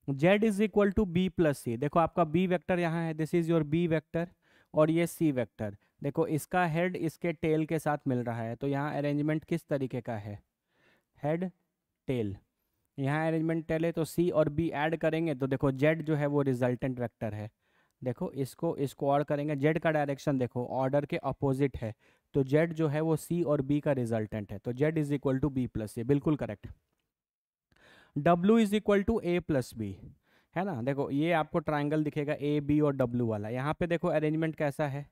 z is equal to B plus C, देखो आपका b वेक्टर यहाँ है, this is your b vector, और ये c वेक्टर। देखो इसका हेड इसके टेल के साथ मिल रहा है, तो यहाँ अरेंजमेंट किस तरीके का है, हेड टेल। यहाँ अरेंजमेंट टेल है तो c और b ऐड करेंगे तो देखो z जो है वो रिजल्टेंट वेक्टर है। देखो इसको इसको और करेंगे, z का डायरेक्शन देखो ऑर्डर के अपोजिट है, तो z जो है वो c और b का रिजल्टेंट है, तो z is equal to b plus, ये बिल्कुल correct. W is equal to A plus B, है ना। देखो ये आपको ट्राइंगल दिखेगा ए बी और W वाला, यहाँ पे देखो अरेंजमेंट कैसा है,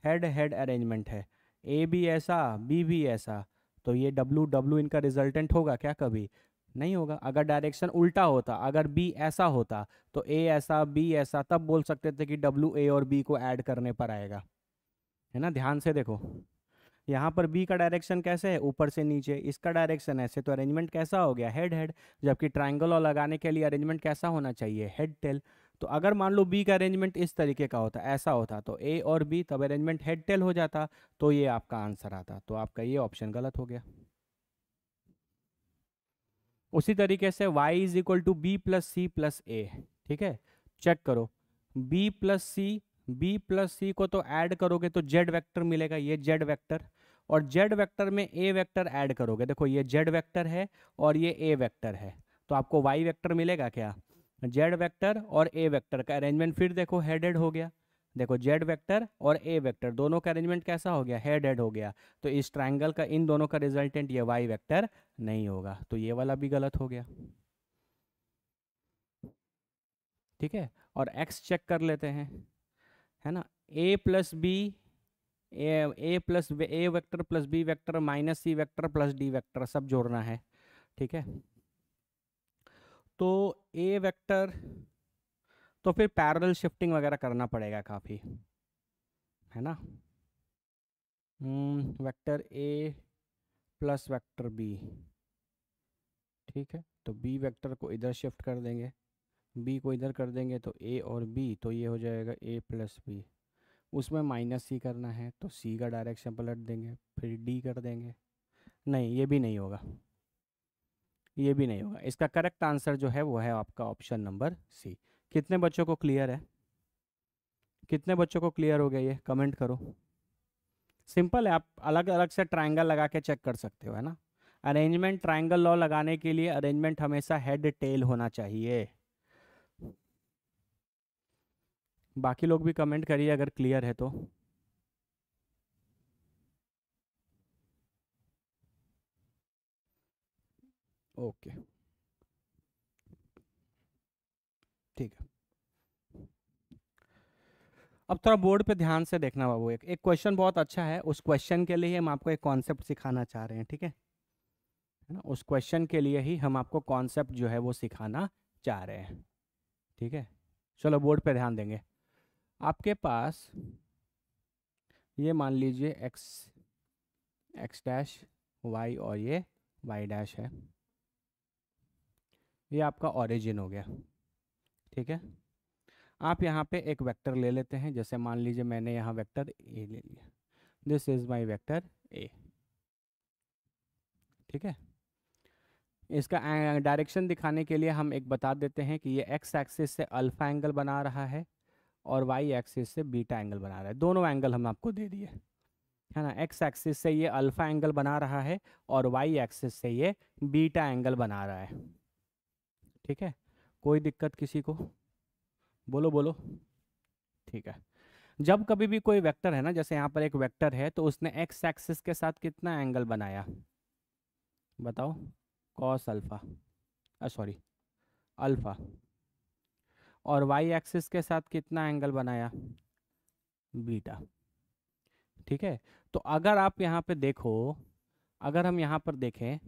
हेड हेड अरेंजमेंट है, ए भी ऐसा बी भी ऐसा, तो ये W W इनका रिजल्टेंट होगा क्या, कभी नहीं होगा। अगर डायरेक्शन उल्टा होता, अगर बी ऐसा होता तो ए ऐसा बी ऐसा, तब बोल सकते थे कि W ए और बी को ऐड करने पर आएगा, है ना। ध्यान से देखो यहाँ पर बी का डायरेक्शन कैसे है, ऊपर से नीचे, इसका डायरेक्शन ऐसे, तो अरेंजमेंट कैसा हो गया, हेड हेड। जबकि ट्राइंगल और लगाने के लिए अरेंजमेंट कैसा होना चाहिए, हेड टेल। तो अगर मान लो बी का अरेंजमेंट इस तरीके का होता, ऐसा होता, तो ए और बी तब अरेंजमेंट हेड टेल हो जाता, तो ये आपका आंसर आता, तो आपका ये ऑप्शन गलत हो गया। उसी तरीके से y is equal to B plus C plus A, ठीक है। चेक करो, b plus C, B plus C को तो ऐड करोगे तो z वेक्टर मिलेगा, ये z वेक्टर, और z वेक्टर में a वेक्टर ऐड करोगे, देखो ये z वेक्टर है और ये a वेक्टर है, तो आपको y वेक्टर मिलेगा क्या, z वेक्टर और a वेक्टर का अरेंजमेंट फिर देखो हेडेड हो गया। देखो z वेक्टर और a वेक्टर दोनों का अरेंजमेंट कैसा हो गया, हेड हेड हो गया, तो इस ट्रायंगल का इन दोनों का रिजल्टेंट ये y वेक्टर नहीं होगा, तो ये वाला भी गलत हो गया। ठीक है, और x चेक कर लेते हैं, है ना। a plus B, A plus A vector plus B vector minus C vector plus D vector सब जोड़ना है, ठीक है। तो ए वेक्टर, तो फिर पैरेलल शिफ्टिंग वगैरह करना पड़ेगा काफ़ी, है ना। Vector A plus vector B, ठीक है, तो बी वेक्टर को इधर शिफ्ट कर देंगे, बी को इधर कर देंगे तो ए और बी, तो ये हो जाएगा ए प्लस बी। उसमें माइनस सी करना है तो सी का डायरेक्शन पलट देंगे, फिर डी कर देंगे। नहीं, ये भी नहीं होगा, ये भी नहीं होगा। इसका करेक्ट आंसर जो है वो है आपका ऑप्शन नंबर सी। कितने बच्चों को क्लियर है? कितने बच्चों को क्लियर हो गया ये, कमेंट करो। सिंपल है, आप अलग अलग से ट्रायंगल लगा के चेक कर सकते हो, है ना। अरेंजमेंट, ट्रायंगल लॉ लगाने के लिए अरेंजमेंट हमेशा हेड टेल होना चाहिए। बाकी लोग भी कमेंट करिए अगर क्लियर है तो। ओके, ठीक है। अब थोड़ा बोर्ड पे ध्यान से देखना बाबू, एक एक क्वेश्चन बहुत अच्छा है, उस क्वेश्चन के लिए हम आपको एक कॉन्सेप्ट सिखाना चाह रहे हैं, ठीक है ना। उस क्वेश्चन के लिए ही हम आपको कॉन्सेप्ट जो है वो सिखाना चाह रहे हैं, ठीक है। चलो बोर्ड पे ध्यान देंगे। आपके पास ये मान लीजिए एक्स, एक्स डैश, वाई और ये वाई डैश है। ये आपका ओरिजिन हो गया, ठीक है। आप यहाँ पे एक वेक्टर ले लेते हैं, जैसे मान लीजिए मैंने यहाँ वेक्टर ए ले लिया, this is my vector A, ठीक है। इसका डायरेक्शन दिखाने के लिए हम एक बता देते हैं कि ये एक्स एक्सिस से अल्फा एंगल बना रहा है और वाई एक्सिस से बीटा एंगल बना रहा है। दोनों एंगल हम आपको दे दिए, है ना। एक्स एक्सिस से ये अल्फा एंगल बना रहा है और वाई एक्सिस से ये बीटा एंगल बना रहा है, ठीक है। कोई दिक्कत किसी को? बोलो बोलो, ठीक है। जब कभी भी कोई वेक्टर है ना, जैसे यहाँ पर एक वेक्टर है, तो उसने एक्स एक्सिस के साथ कितना एंगल बनाया बताओ? Cos alpha, sorry alpha. और वाई एक्सिस के साथ कितना एंगल बनाया? बीटा, ठीक है। तो अगर आप यहाँ पे देखो, अगर हम यहाँ पर देखें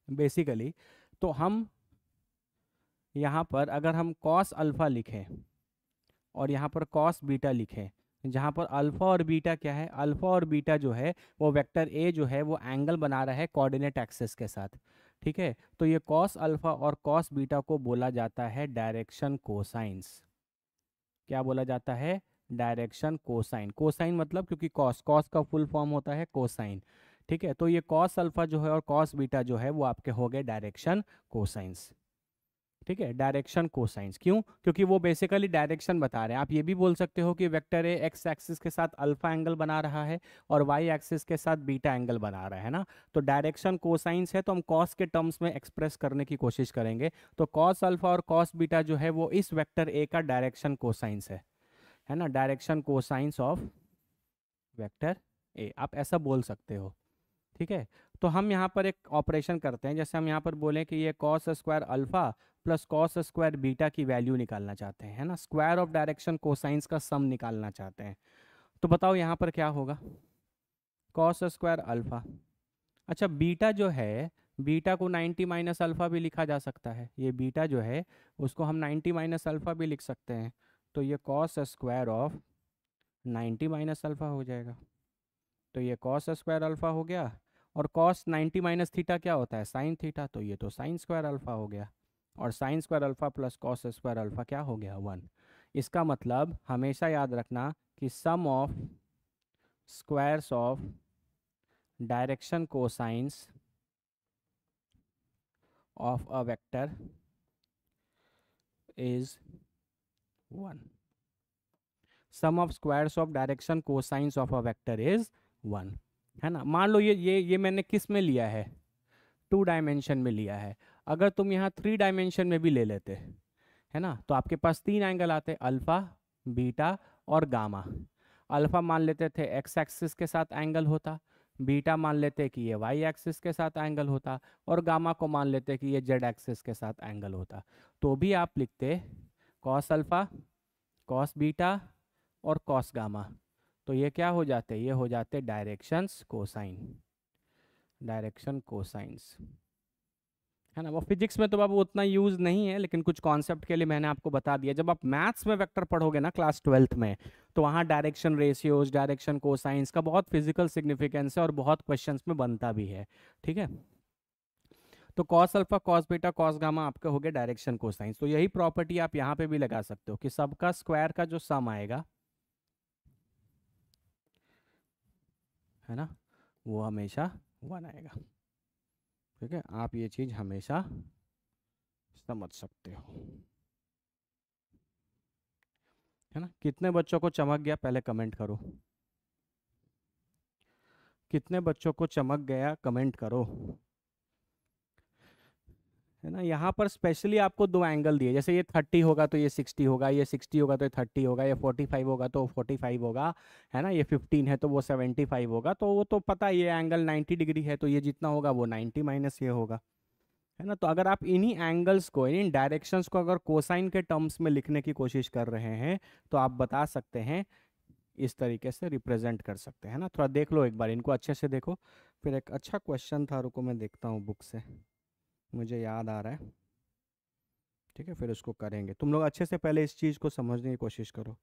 बेसिकली, तो हम यहाँ पर अगर हम कॉस अल्फा लिखें और यहाँ पर कॉस बीटा लिखें, जहाँ पर अल्फा और बीटा क्या है, अल्फा और बीटा जो है वो वेक्टर ए जो है वो एंगल बना रहा है कोऑर्डिनेट एक्सिस के साथ, ठीक है। तो ये कॉस अल्फा और कॉस बीटा को बोला जाता है डायरेक्शन कोसाइंस। क्या बोला जाता है? Direction cosine. कोसाइन मतलब, क्योंकि कॉस, कॉस का फुल फॉर्म होता है कोसाइन, ठीक है। तो ये कॉस अल्फा जो है और कॉस बीटा जो है वो आपके हो गए डायरेक्शन कोसाइंस, ठीक है। डायरेक्शन कोसाइंस क्यों? क्योंकि वो बेसिकली डायरेक्शन बता रहे हैं। आप ये भी बोल सकते हो कि वेक्टर ए एक्स एक्सिस के साथ अल्फा एंगल बना रहा है और वाई एक्सिस के साथ बीटा एंगल बना रहा है ना। तो डायरेक्शन कोसाइंस है, तो हम कॉस के टर्म्स में एक्सप्रेस करने की कोशिश करेंगे। तो कॉस अल्फा और कॉस बीटा जो है वो इस वेक्टर ए का डायरेक्शन कोसाइंस है ना। डायरेक्शन कोसाइंस ऑफ वेक्टर ए, आप ऐसा बोल सकते हो, ठीक है। तो हम यहाँ पर एक ऑपरेशन करते हैं, जैसे हम यहाँ पर बोलें कि ये cos square alpha plus cos square beta की वैल्यू निकालना चाहते हैं, है ना। स्क्वायर ऑफ डायरेक्शन कोसाइंस का सम निकालना चाहते हैं। तो बताओ यहाँ पर क्या होगा? कॉस स्क्वायर अल्फा, अच्छा बीटा जो है, बीटा को 90 माइनस अल्फा भी लिखा जा सकता है। ये बीटा जो है उसको हम 90 माइनस अल्फा भी लिख सकते हैं। तो ये cos square of 90 minus alpha हो जाएगा। तो ये कॉस स्क्वायर अल्फा हो गया, और कॉस 90 माइनस थीटा क्या होता है? Sine theta. तो ये तो साइन स्क्वायर अल्फा हो गया, और sign square alpha plus cos square alpha क्या हो गया? 1। इसका मतलब हमेशा याद रखना कि sum of squares of direction cosines of a vector is 1। Sum of squares of direction cosines of a vector is 1, है ना। मान लो ये मैंने किस में लिया है? 2 डायमेंशन में लिया है। अगर तुम यहाँ 3 डायमेंशन में भी ले लेते, है ना, तो आपके पास 3 एंगल आते, अल्फा, बीटा और गामा। अल्फा मान लेते थे एक्स एक्सिस के साथ एंगल होता, बीटा मान लेते कि ये वाई एक्सिस के साथ एंगल होता, और गामा को मान लेते कि ये जेड एक्सिस के साथ एंगल होता। तो भी आप लिखते कॉस अल्फा, कॉस बीटा और कॉस गामा। तो ये क्या हो जाते? ये हो जाते डायरेक्शंस कोसाइन, डायरेक्शन कोसाइंस, है ना। वो फिजिक्स में तो बाबू उतना यूज़ नहीं है, लेकिन कुछ कॉन्सेप्ट के लिए मैंने आपको बता दिया। जब आप मैथ्स में वेक्टर पढ़ोगे ना क्लास 12th में, तो वहाँ डायरेक्शन रेशियोज, डायरेक्शन कोसाइंस का बहुत फिजिकल सिग्निफिकेंस है और बहुत क्वेश्चंस में बनता भी है, ठीक है। तो cos alpha cos beta cos gamma आपके हो गए डायरेक्शन कोसाइंस। तो यही प्रॉपर्टी आप यहाँ पे भी लगा सकते हो कि सबका स्क्वायर का जो सम आएगा, है ना, वो हमेशा 1 आएगा। ठीक है, आप ये चीज हमेशा समझ सकते हो, है ना। कितने बच्चों को चमक गया पहले कमेंट करो, कितने बच्चों को चमक गया कमेंट करो, है ना। यहाँ पर स्पेशली आपको दो एंगल दिए, जैसे ये 30 होगा तो ये 60 होगा, ये 60 होगा तो ये 30 होगा, ये 45 होगा तो 45 होगा, है ना, ये 15 है तो वो 75 होगा। तो वो तो पता है, ये एंगल 90 डिग्री है तो ये जितना होगा वो 90 माइनस ये होगा, है ना। तो अगर आप इन्हीं एंगल्स को, इन डायरेक्शंस को अगर कोसाइन के टर्म्स में लिखने की कोशिश कर रहे हैं तो आप बता सकते हैं, इस तरीके से रिप्रेजेंट कर सकते हैं ना। थोड़ा देख लो एक बार, इनको अच्छे से देखो। फिर एक अच्छा क्वेश्चन था, रुको मैं देखता हूँ बुक से, मुझे याद आ रहा है। ठीक है, फिर उसको करेंगे। तुम लोग अच्छे से पहले इस चीज़ को समझने की कोशिश करो।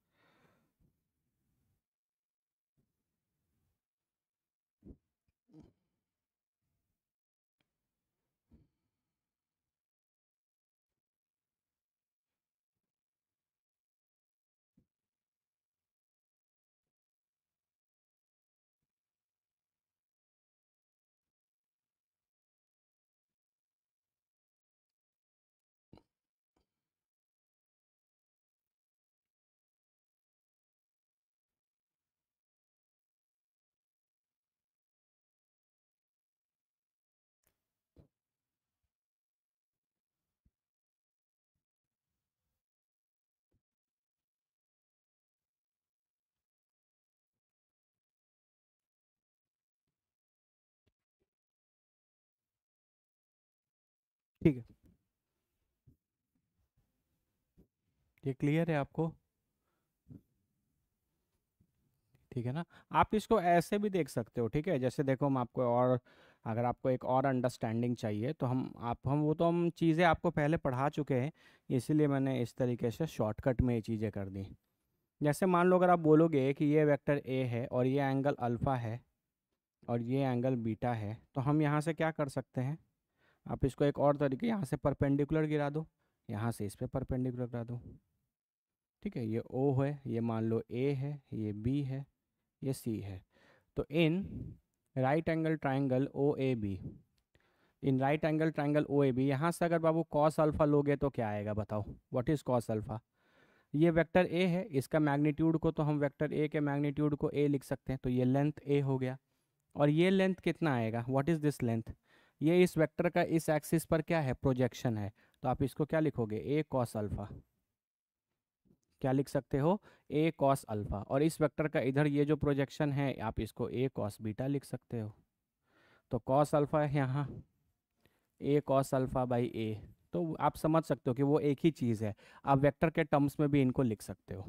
ठीक है, ये क्लियर है आपको? ठीक है ना। आप इसको ऐसे भी देख सकते हो, ठीक है। जैसे देखो, हम आपको और, अगर आपको एक और अंडरस्टैंडिंग चाहिए तो हम वो तो हम चीज़ें आपको पहले पढ़ा चुके हैं, इसीलिए मैंने इस तरीके से शॉर्टकट में ये चीज़ें कर दी। जैसे मान लो अगर आप बोलोगे कि ये वेक्टर ए है और ये एंगल अल्फ़ा है और ये एंगल बीटा है, तो हम यहाँ से क्या कर सकते हैं, आप इसको एक और तरीके, यहाँ से परपेंडिकुलर गिरा दो, यहाँ से इस पे परपेंडिकुलर गिरा दो। ठीक है, ये ओ है, ये मान लो ए है, ये बी है, ये सी है। तो in right angle triangle O A B, in right angle triangle O A B, यहाँ से अगर बाबू कॉस अल्फा लोगे तो क्या आएगा बताओ, व्हाट इज कॉस अल्फा। ये वेक्टर ए है, इसका मैग्नीट्यूड को तो हम वेक्टर ए के मैग्नीट्यूड को ए लिख सकते हैं, तो ये लेंथ ए हो गया। और ये लेंथ कितना आएगा, व्हाट इज दिस लेंथ, ये इस वेक्टर का इस एक्सिस पर क्या है, प्रोजेक्शन है। तो आप इसको क्या लिखोगे, ए कॉस अल्फा, क्या लिख सकते हो, ए कॉस अल्फा। और इस वेक्टर का इधर ये जो प्रोजेक्शन है, आप इसको ए कॉस बीटा लिख सकते हो। तो कॉस अल्फा है यहाँ, ए कॉस अल्फा बाई ए। तो आप समझ सकते हो कि वो एक ही चीज़ है, आप वेक्टर के टर्म्स में भी इनको लिख सकते हो।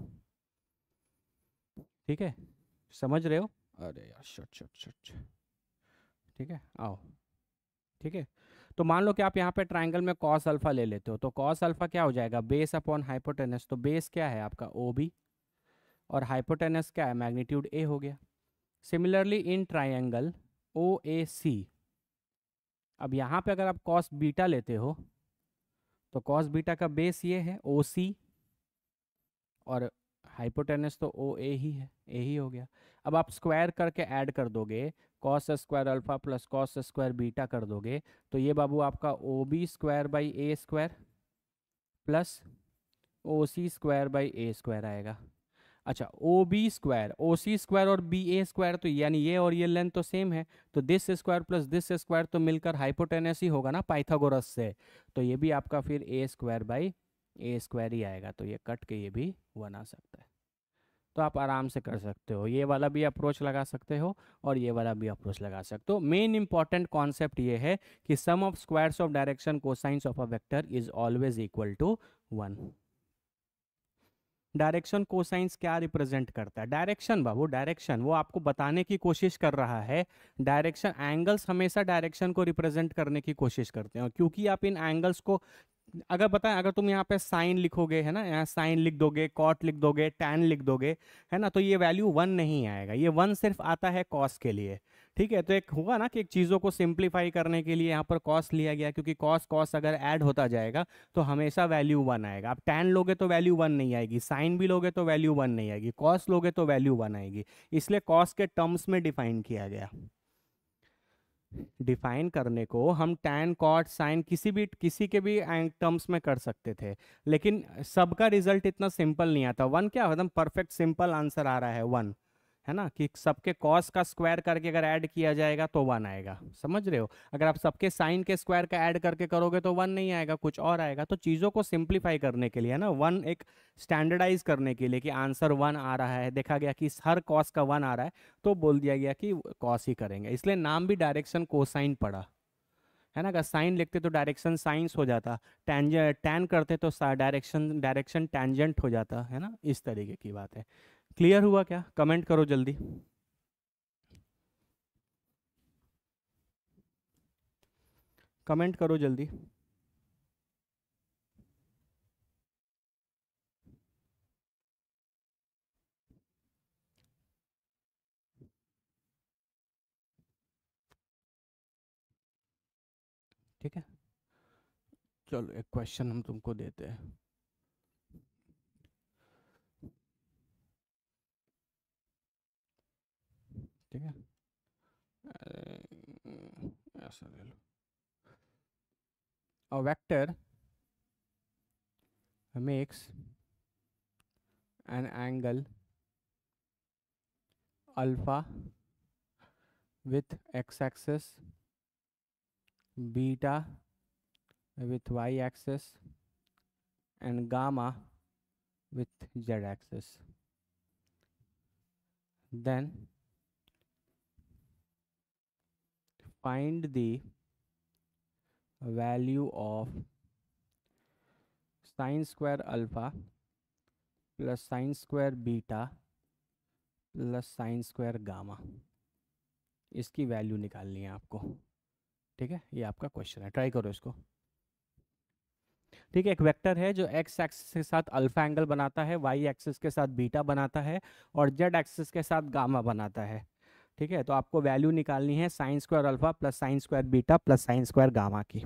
ठीक है, समझ रहे हो? अरे यार शट शट शट, ठीक है, आओ। ठीक है, तो मान लो कि आप यहाँ पे ट्राइंगल में कॉस अल्फा ले लेते हो, तो कॉस अल्फा क्या हो जाएगा, बेस अपॉन हाइपोटेनस। तो बेस क्या है आपका ओ बी, और हाइपोटेनस क्या है, मैग्नीट्यूड ए हो गया। सिमिलरली इन ट्राइंगल ओ ए सी, अब यहाँ पे अगर आप कॉस बीटा लेते हो तो कॉस बीटा का बेस ये है ओ सी, और हाइपोटेनस तो ओ ए ही है, ए ही हो गया। अब आप स्क्वायर करके ऐड कर दोगे, cos square alpha plus cos square beta कर दोगे, तो ये बाबू आपका O B square by A square plus O C square by A square आएगा। अच्छा, O B square, O C square और बी ए स्क्वायर, तो यानी ये और ये लेंथ तो सेम है, तो this square plus this square तो मिलकर हाइपोटेनस ही होगा ना पाइथागोरस से। तो ये भी आपका फिर ए स्क्वायर बाई ए स्क्वायर ही आएगा, तो ये कट के ये भी 1 आ सकता है। तो आप आराम से कर सकते हो, ये वाला भी अप्रोच लगा सकते हो और ये वाला भी अप्रोच लगा सकते हो। मेन इंपॉर्टेंट कॉन्सेप्ट ये है कि sum of squares of direction cosines of a vector is always equal to 1। Direction cosines क्या रिप्रेजेंट करता है, डायरेक्शन बाबू, डायरेक्शन वो आपको बताने की कोशिश कर रहा है। डायरेक्शन, एंगल्स हमेशा डायरेक्शन को रिप्रेजेंट करने की कोशिश करते हैं, क्योंकि आप इन एंगल्स को अगर पता है, अगर तुम यहाँ पे साइन लिखोगे है ना, यहाँ साइन लिख दोगे, कॉट लिख दोगे, टैन लिख दोगे, है ना, तो ये वैल्यू वन नहीं आएगा, ये वन सिर्फ आता है कॉस के लिए। ठीक है, तो एक हुआ ना कि एक चीज़ों को सिंप्लीफाई करने के लिए यहाँ पर कॉस लिया गया, क्योंकि कॉस कॉस अगर ऐड होता जाएगा तो हमेशा वैल्यू वन आएगा। अब टैन लोगे तो वैल्यू वन नहीं आएगी, साइन भी लोगे तो वैल्यू वन नहीं आएगी, कॉस लोगे तो वैल्यू वन आएगी। इसलिए कॉस के टर्म्स में डिफाइन किया गया। डिफाइन करने को हम टैन कॉट साइन किसी के भी टर्म्स में कर सकते थे, लेकिन सबका रिजल्ट इतना सिंपल नहीं आता। वन क्या एकदम परफेक्ट सिंपल आंसर आ रहा है वन, है ना, कि सबके कॉस का स्क्वायर करके अगर ऐड किया जाएगा तो वन आएगा, समझ रहे हो। अगर आप सबके साइन के स्क्वायर का ऐड करके करोगे तो वन नहीं आएगा, कुछ और आएगा। तो चीज़ों को सिंप्लीफाई करने के लिए, है ना, वन एक स्टैंडर्डाइज करने के लिए कि आंसर वन आ रहा है, देखा गया कि हर कॉस का वन आ रहा है, तो बोल दिया गया कि कॉस ही करेंगे। इसलिए नाम भी डायरेक्शन कोसाइन पड़ा, है ना। अगर साइन लिखते तो डायरेक्शन साइंस हो जाता, टैन करते तो डायरेक्शन डायरेक्शन टैंजेंट हो जाता, है ना। इस तरीके की बात है। क्लियर हुआ क्या? कमेंट करो जल्दी, कमेंट करो जल्दी। ठीक है, चलो एक क्वेश्चन हम तुमको देते हैं। ठीक है, ऐसा ले लो। A vector makes an angle alpha with x-axis, beta with y-axis, and gamma with z-axis. Then find the value of sine square alpha plus sine square beta plus sine square gamma. इसकी वैल्यू निकालनी है आपको। ठीक है, ये आपका क्वेश्चन है, ट्राई करो इसको। ठीक है, एक वेक्टर है जो एक्स एक्सिस के साथ अल्फा एंगल बनाता है, वाई एक्सिस के साथ बीटा बनाता है, और जेड एक्सिस के साथ गामा बनाता है। ठीक है, तो आपको वैल्यू निकालनी है sign square alpha plus sine square beta plus sine square gamma की।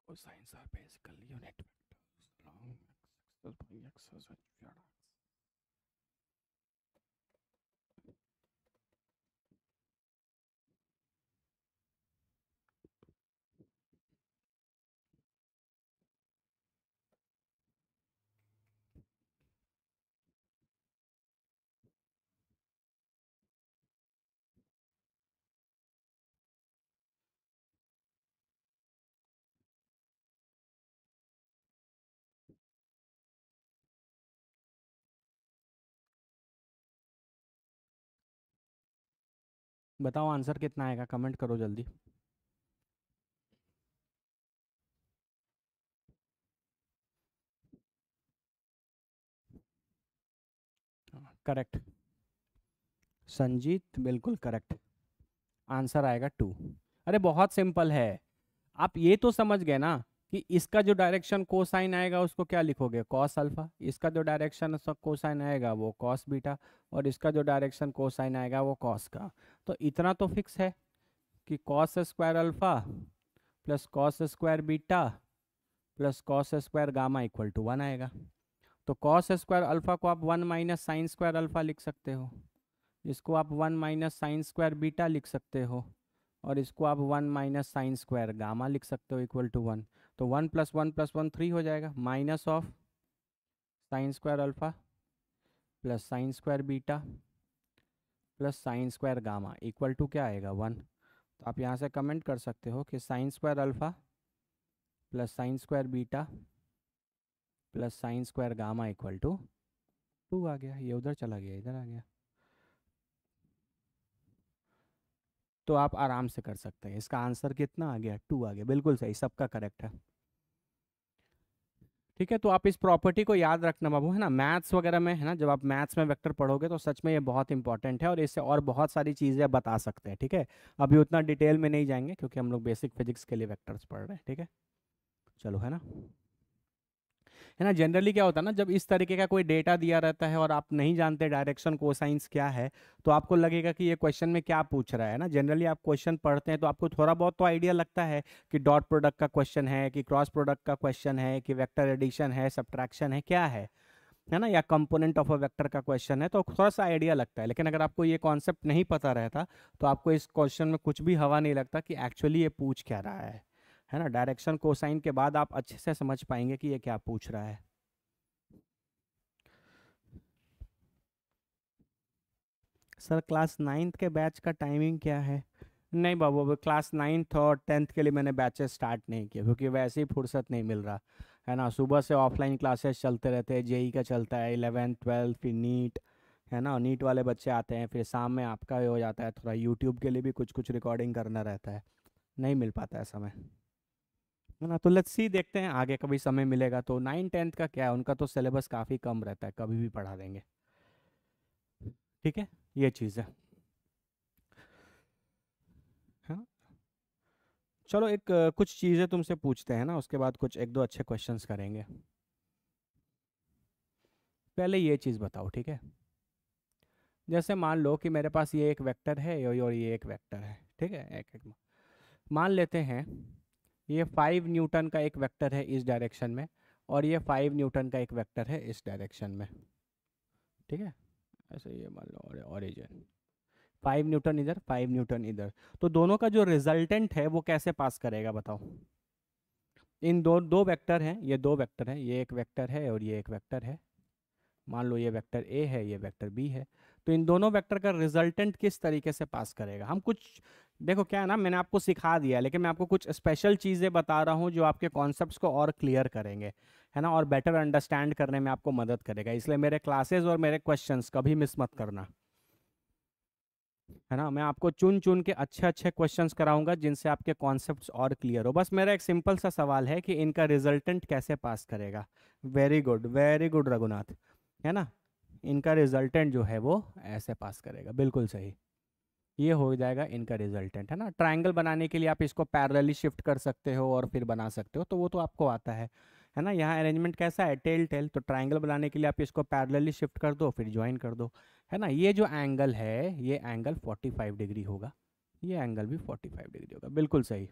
Cosines are basically unit vectors along x-axis by x-axis. बताओ आंसर कितना आएगा, कमेंट करो जल्दी। करेक्ट। संजीत बिल्कुल करेक्ट। आंसर आएगा 2। अरे बहुत सिंपल है। आप ये तो समझ गए ना कि इसका जो डायरेक्शन कोसाइन आएगा उसको क्या लिखोगे, कॉस अल्फा। इसका जो डायरेक्शन कोसाइन आएगा वो कॉस बीटा। और इसका जो डायरेक्शन कोसाइन आएगा वो कॉस का। तो इतना तो फिक्स है कि cos square alpha plus cos square beta plus cos square gamma equal to 1 आएगा। तो कॉस स्क्वायर अल्फा को आप 1 माइनस साइन स्क्वायर अल्फा लिख सकते हो। इसको आप 1 माइनस साइन स्क्वायर बीटा लिख सकते हो। और इसको आप 1 माइनस साइन स्क्वायर गामा लिख सकते हो इक्वल टू 1। तो 1 + 1 + 1 3 हो जाएगा, minus of sine square alpha plus sine square beta plus sine square gamma equal to क्या आएगा, 1। तो आप यहाँ से कमेंट कर सकते हो कि sine square alpha plus sine square beta plus sine square gamma equal to 2 आ गया। ये उधर चला गया, इधर आ गया। तो आप आराम से कर सकते हैं। इसका आंसर कितना आ गया, 2 आ गया। बिल्कुल सही, सबका करेक्ट है। ठीक है, तो आप इस प्रॉपर्टी को याद रखना बाबू, है ना। मैथ्स वगैरह में, है ना, जब आप मैथ्स में वेक्टर पढ़ोगे तो सच में ये बहुत इंपॉर्टेंट है, और इससे और बहुत सारी चीज़ें बता सकते हैं। ठीक है, अभी उतना डिटेल में नहीं जाएंगे क्योंकि हम लोग बेसिक फिजिक्स के लिए वेक्टर्स पढ़ रहे हैं। ठीक है, चलो, है ना। है ना, जनरली क्या होता है ना, जब इस तरीके का कोई डेटा दिया रहता है और आप नहीं जानते डायरेक्शन कोसाइंस क्या है, तो आपको लगेगा कि ये क्वेश्चन में क्या पूछ रहा है ना। जनरली आप क्वेश्चन पढ़ते हैं तो आपको थोड़ा बहुत तो आइडिया लगता है कि डॉट प्रोडक्ट का क्वेश्चन है, कि क्रॉस प्रोडक्ट का क्वेश्चन है, कि वेक्टर एडिशन है, सब्ट्रैक्शन है, क्या है ना, या कंपोनेंट ऑफ अ वेक्टर का क्वेश्चन है, तो थोड़ा सा आइडिया लगता है। लेकिन अगर आपको ये कॉन्सेप्ट नहीं पता रहता तो आपको इस क्वेश्चन में कुछ भी हवा नहीं लगता कि एक्चुअली ये पूछ क्या रहा है ना। डायरेक्शन कोसाइन के बाद आप अच्छे से समझ पाएंगे कि ये क्या पूछ रहा है। सर क्लास 9th के बैच का टाइमिंग क्या है? नहीं बाबू, अभी क्लास 9th और 10th के लिए मैंने बैचेस स्टार्ट नहीं किए क्योंकि वैसे ही फुर्सत नहीं मिल रहा है ना। सुबह से ऑफलाइन क्लासेस चलते रहते हैं, जेई का चलता है, 11th 12th, फिर नीट, है ना। नीट वाले बच्चे आते हैं, फिर शाम में आपका हो जाता है, थोड़ा यूट्यूब के लिए भी कुछ कुछ रिकॉर्डिंग करना रहता है। नहीं मिल पाता है समय, है ना। तो लेट्स सी, देखते हैं आगे कभी समय मिलेगा तो। 9 10th का क्या है, उनका तो सिलेबस काफ़ी कम रहता है, कभी भी पढ़ा देंगे। ठीक है, ये चीज़ है। हाँ, चलो एक कुछ चीज़ें तुमसे पूछते हैं ना, उसके बाद कुछ एक दो अच्छे क्वेश्चंस करेंगे। पहले ये चीज़ बताओ, ठीक है। जैसे मान लो कि मेरे पास ये एक वेक्टर है और ये एक वेक्टर है, ठीक है। एक एक मान लेते हैं ये 5 न्यूटन का एक वेक्टर है इस डायरेक्शन में, और ये 5 न्यूटन का एक वेक्टर है इस डायरेक्शन में। ठीक है, ऐसे ये मान लो, और ओरिजिन 5 न्यूटन इधर, 5 न्यूटन इधर। तो दोनों का जो रिजल्टेंट है वो कैसे पास करेगा, बताओ। इन दो दो वेक्टर हैं, ये दो वेक्टर हैं, ये एक वेक्टर है और ये एक वेक्टर है। मान लो ये वेक्टर ए है, ये वेक्टर बी है। तो इन दोनों वेक्टर का रिजल्टेंट किस तरीके से पास करेगा, हम कुछ देखो। क्या है ना, मैंने आपको सिखा दिया, लेकिन मैं आपको कुछ स्पेशल चीज़ें बता रहा हूँ जो आपके कॉन्सेप्ट्स को और क्लियर करेंगे, है ना, और बेटर अंडरस्टैंड करने में आपको मदद करेगा। इसलिए मेरे क्लासेस और मेरे क्वेश्चंस कभी मिस मत करना, है ना। मैं आपको चुन चुन के अच्छे अच्छे क्वेश्चंस कराऊंगा जिनसे आपके कॉन्सेप्ट्स और क्लियर हो। बस मेरा एक सिंपल सा सवाल है कि इनका रिजल्टेंट कैसे पास करेगा। वेरी गुड रघुनाथ, है ना। इनका रिजल्टेंट जो है वो ऐसे पास करेगा, बिल्कुल सही। ये हो जाएगा इनका रिजल्टेंट, है ना। ट्रायंगल बनाने के लिए आप इसको पैरेलली शिफ्ट कर सकते हो और फिर बना सकते हो, तो वो तो आपको आता है ना। यहाँ अरेंजमेंट कैसा है, टेल टेल। तो ट्रायंगल बनाने के लिए आप इसको पैरेलली शिफ्ट कर दो, फिर ज्वाइन कर दो, है ना। ये जो एंगल है, ये एंगल 45 डिग्री होगा, ये एंगल भी 45 डिग्री होगा, बिल्कुल सही,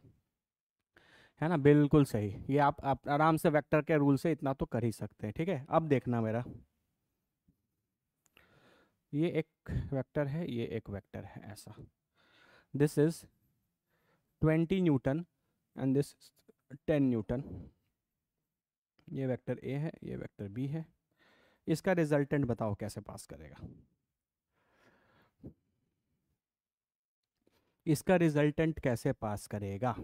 है ना। बिल्कुल सही। ये आप आराम से वेक्टर के रूल से इतना तो कर ही सकते हैं। ठीक है, अब देखना मेरा, ये एक वेक्टर है, ये एक वेक्टर है, ऐसा। This is 20 Newton and this 10 Newton. ये वेक्टर ए है, ये वेक्टर बी है। इसका रिजल्टेंट बताओ कैसे पास करेगा। इसका रिजल्टेंट कैसे पास करेगा।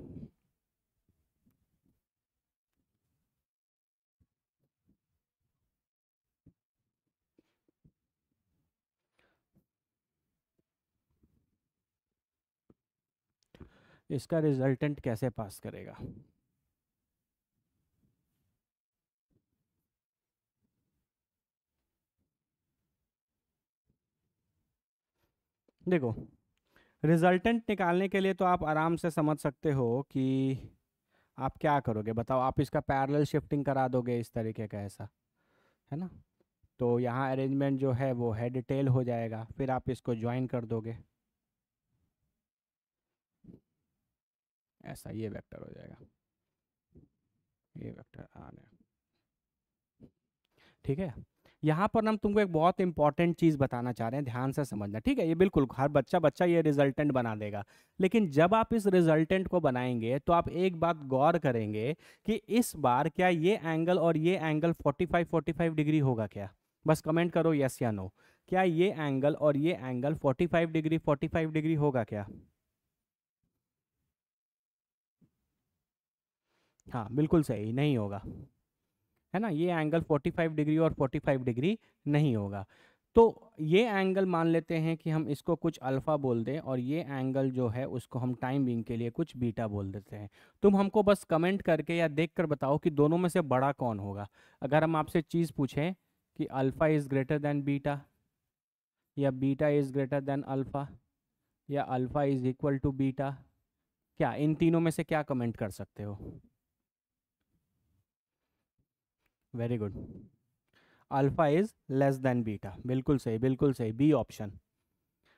इसका रिजल्टेंट कैसे पास करेगा? देखो, रिजल्टेंट निकालने के लिए तो आप आराम से समझ सकते हो कि आप क्या करोगे, बताओ। आप इसका पैरेलल शिफ्टिंग करा दोगे इस तरीके का, ऐसा है ना। तो यहाँ अरेंजमेंट जो है वो हेड टेल हो जाएगा, फिर आप इसको ज्वाइन कर दोगे, ऐसा ये वेक्टर हो जाएगा, ये वेक्टर आने। ठीक है, यहाँ पर हम तुमको एक बहुत इंपॉर्टेंट चीज़ बताना चाह रहे हैं, ध्यान से समझना, ठीक है। ये बिल्कुल हर बच्चा बच्चा ये रिजल्टेंट बना देगा, लेकिन जब आप इस रिजल्टेंट को बनाएंगे तो आप एक बात गौर करेंगे कि इस बार क्या ये एंगल और ये एंगल 45 डिग्री होगा क्या? बस कमेंट करो यस या नो। क्या ये एंगल और ये एंगल 45 डिग्री होगा क्या? हाँ बिल्कुल सही, नहीं होगा, है ना। ये एंगल 45 डिग्री और 45 डिग्री नहीं होगा। तो ये एंगल मान लेते हैं कि हम इसको कुछ अल्फ़ा बोल दें, और ये एंगल जो है उसको हम टाइम बीइंग के लिए कुछ बीटा बोल देते हैं। तुम हमको बस कमेंट करके या देख कर बताओ कि दोनों में से बड़ा कौन होगा। अगर हम आपसे चीज़ पूछें कि alpha is greater than beta, या beta is greater than alpha, या alpha is equal to beta, क्या इन तीनों में से क्या कमेंट कर सकते हो? Very good, alpha is less than beta, बिल्कुल सही, बिल्कुल सही, बी ऑप्शन।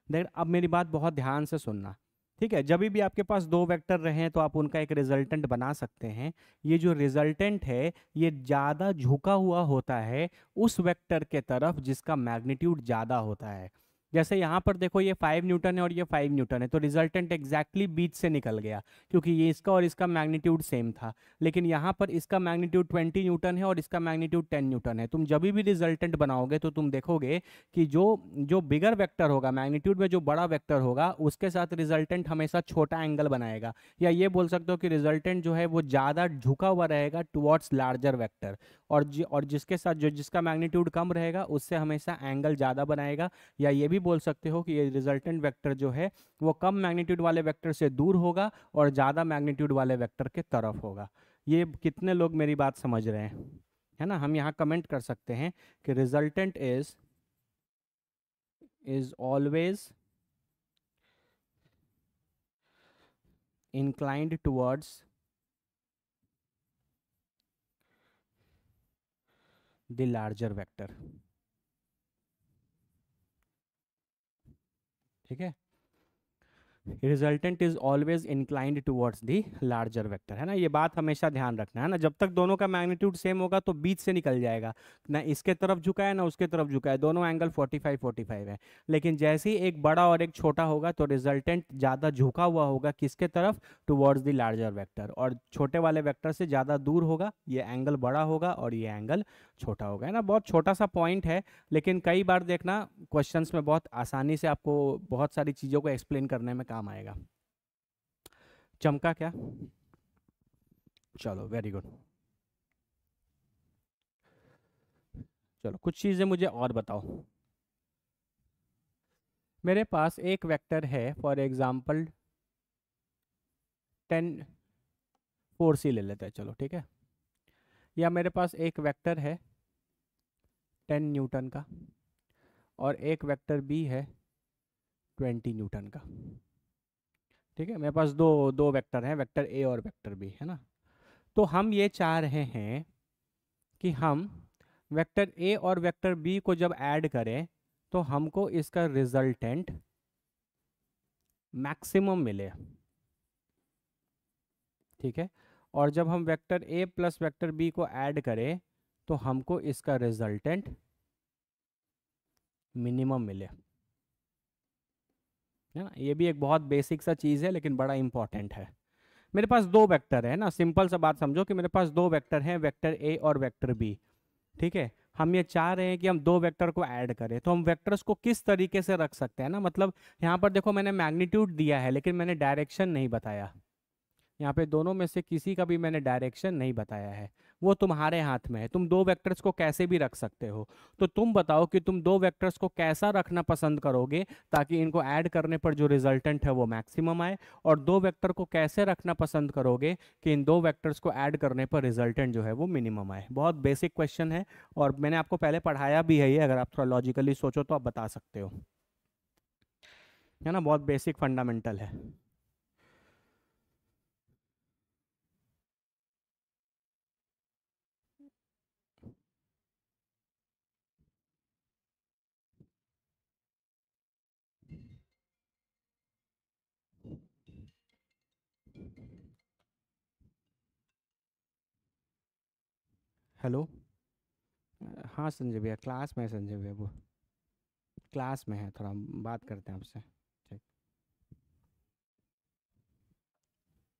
देख, अब मेरी बात बहुत ध्यान से सुनना, ठीक है। जब भी आपके पास दो वेक्टर रहे तो आप उनका एक रिजल्टेंट बना सकते हैं। ये जो रिजल्टेंट है ये ज़्यादा झुका हुआ होता है उस वेक्टर के तरफ जिसका मैग्नीट्यूड ज़्यादा होता है। जैसे यहाँ पर देखो, ये 5 न्यूटन है और ये 5 न्यूटन है, तो रिजल्टेंट एग्जैक्टली बीच से निकल गया, क्योंकि ये इसका और इसका मैग्नीट्यूड सेम था। लेकिन यहाँ पर इसका मैग्नीट्यूड 20 न्यूटन है और इसका मैग्नीट्यूड 10 न्यूटन है। तुम जब भी रिजल्टेंट बनाओगे तो तुम देखोगे कि जो जो बिगर वेक्टर होगा, मैग्नीट्यूड में जो बड़ा वेक्टर होगा, उसके साथ रिजल्टेंट हमेशा छोटा एंगल बनाएगा। या ये बोल सकते हो कि रिजल्टेंट जो है वो ज़्यादा झुका हुआ रहेगा टुवर्ड्स लार्जर वेक्टर, और जिसके साथ जो जिसका मैग्नीट्यूड कम रहेगा उससे हमेशा एंगल ज़्यादा बनाएगा। या ये भी बोल सकते हो कि ये रिजल्टेंट वेक्टर जो है वो कम मैग्नीट्यूड वाले वेक्टर से दूर होगा और ज़्यादा मैग्नीट्यूड वाले वेक्टर के तरफ होगा। ये कितने लोग मेरी बात समझ रहे हैं, है ना। हम यहाँ कमेंट कर सकते हैं कि resultant is always inclined towards the larger vector, ठीक है। Resultant is always inclined towards the larger vector, है ना। ये बात हमेशा ध्यान रखना, है ना। जब तक दोनों का मैग्नीट्यूड सेम होगा तो बीच से निकल जाएगा, ना इसके तरफ झुका है ना उसके तरफ झुका है, दोनों एंगल 45 है। लेकिन जैसे ही एक बड़ा और एक छोटा होगा तो रिजल्टेंट ज़्यादा झुका हुआ होगा किसके तरफ? टुवर्ड्स द लार्जर वेक्टर, और छोटे वाले वेक्टर से ज़्यादा दूर होगा, ये एंगल बड़ा होगा और ये एंगल छोटा होगा, है ना। बहुत छोटा सा पॉइंट है, लेकिन कई बार देखना क्वेश्चंस में बहुत आसानी से आपको बहुत सारी चीज़ों को एक्सप्लेन करने में काम आएगा। चमका क्या? चलो वेरी गुड। चलो कुछ चीज़ें मुझे और बताओ। मेरे पास एक वेक्टर है, फॉर एग्जांपल 10, 4c ले लेते हैं, चलो ठीक है। या मेरे पास एक वेक्टर है 10 न्यूटन का, और एक वेक्टर बी है 20 न्यूटन का, ठीक है। मेरे पास दो दो वेक्टर हैं, वेक्टर ए और वेक्टर बी, है ना। तो हम ये चाह रहे हैं कि हम वेक्टर ए और वेक्टर बी को जब ऐड करें तो हमको इसका रिजल्टेंट मैक्सिमम मिले, ठीक है। और जब हम vector A plus vector B को ऐड करें तो हमको इसका रिजल्टेंट मिनिमम मिले, है ना। ये भी एक बहुत बेसिक सा चीज़ है लेकिन बड़ा इंपॉर्टेंट है। मेरे पास दो वेक्टर है ना, सिंपल सा बात समझो कि मेरे पास दो वेक्टर हैं, वेक्टर ए और वेक्टर बी, ठीक है। हम ये चाह रहे हैं कि हम दो वेक्टर को ऐड करें, तो हम वेक्टर्स को किस तरीके से रख सकते हैं ना। मतलब यहाँ पर देखो, मैंने मैग्नीट्यूड दिया है लेकिन मैंने डायरेक्शन नहीं बताया। यहाँ पे दोनों में से किसी का भी मैंने डायरेक्शन नहीं बताया है। वो तुम्हारे हाथ में है, तुम दो वेक्टर्स को कैसे भी रख सकते हो। तो तुम बताओ कि तुम दो वेक्टर्स को कैसा रखना पसंद करोगे ताकि इनको ऐड करने पर जो रिजल्टेंट है वो मैक्सिमम आए, और दो वेक्टर को कैसे रखना पसंद करोगे कि इन दो वेक्टर्स को ऐड करने पर रिजल्टेंट जो है वो मिनिमम आए। बहुत बेसिक क्वेश्चन है, और मैंने आपको पहले पढ़ाया भी है ये, अगर आप थोड़ा लॉजिकली सोचो तो आप बता सकते हो, है ना, बहुत बेसिक फंडामेंटल है। हेलो। हाँ संजय भैया, क्लास में है संजय भैया, वो क्लास में है, थोड़ा बात करते हैं आपसे। ठीक।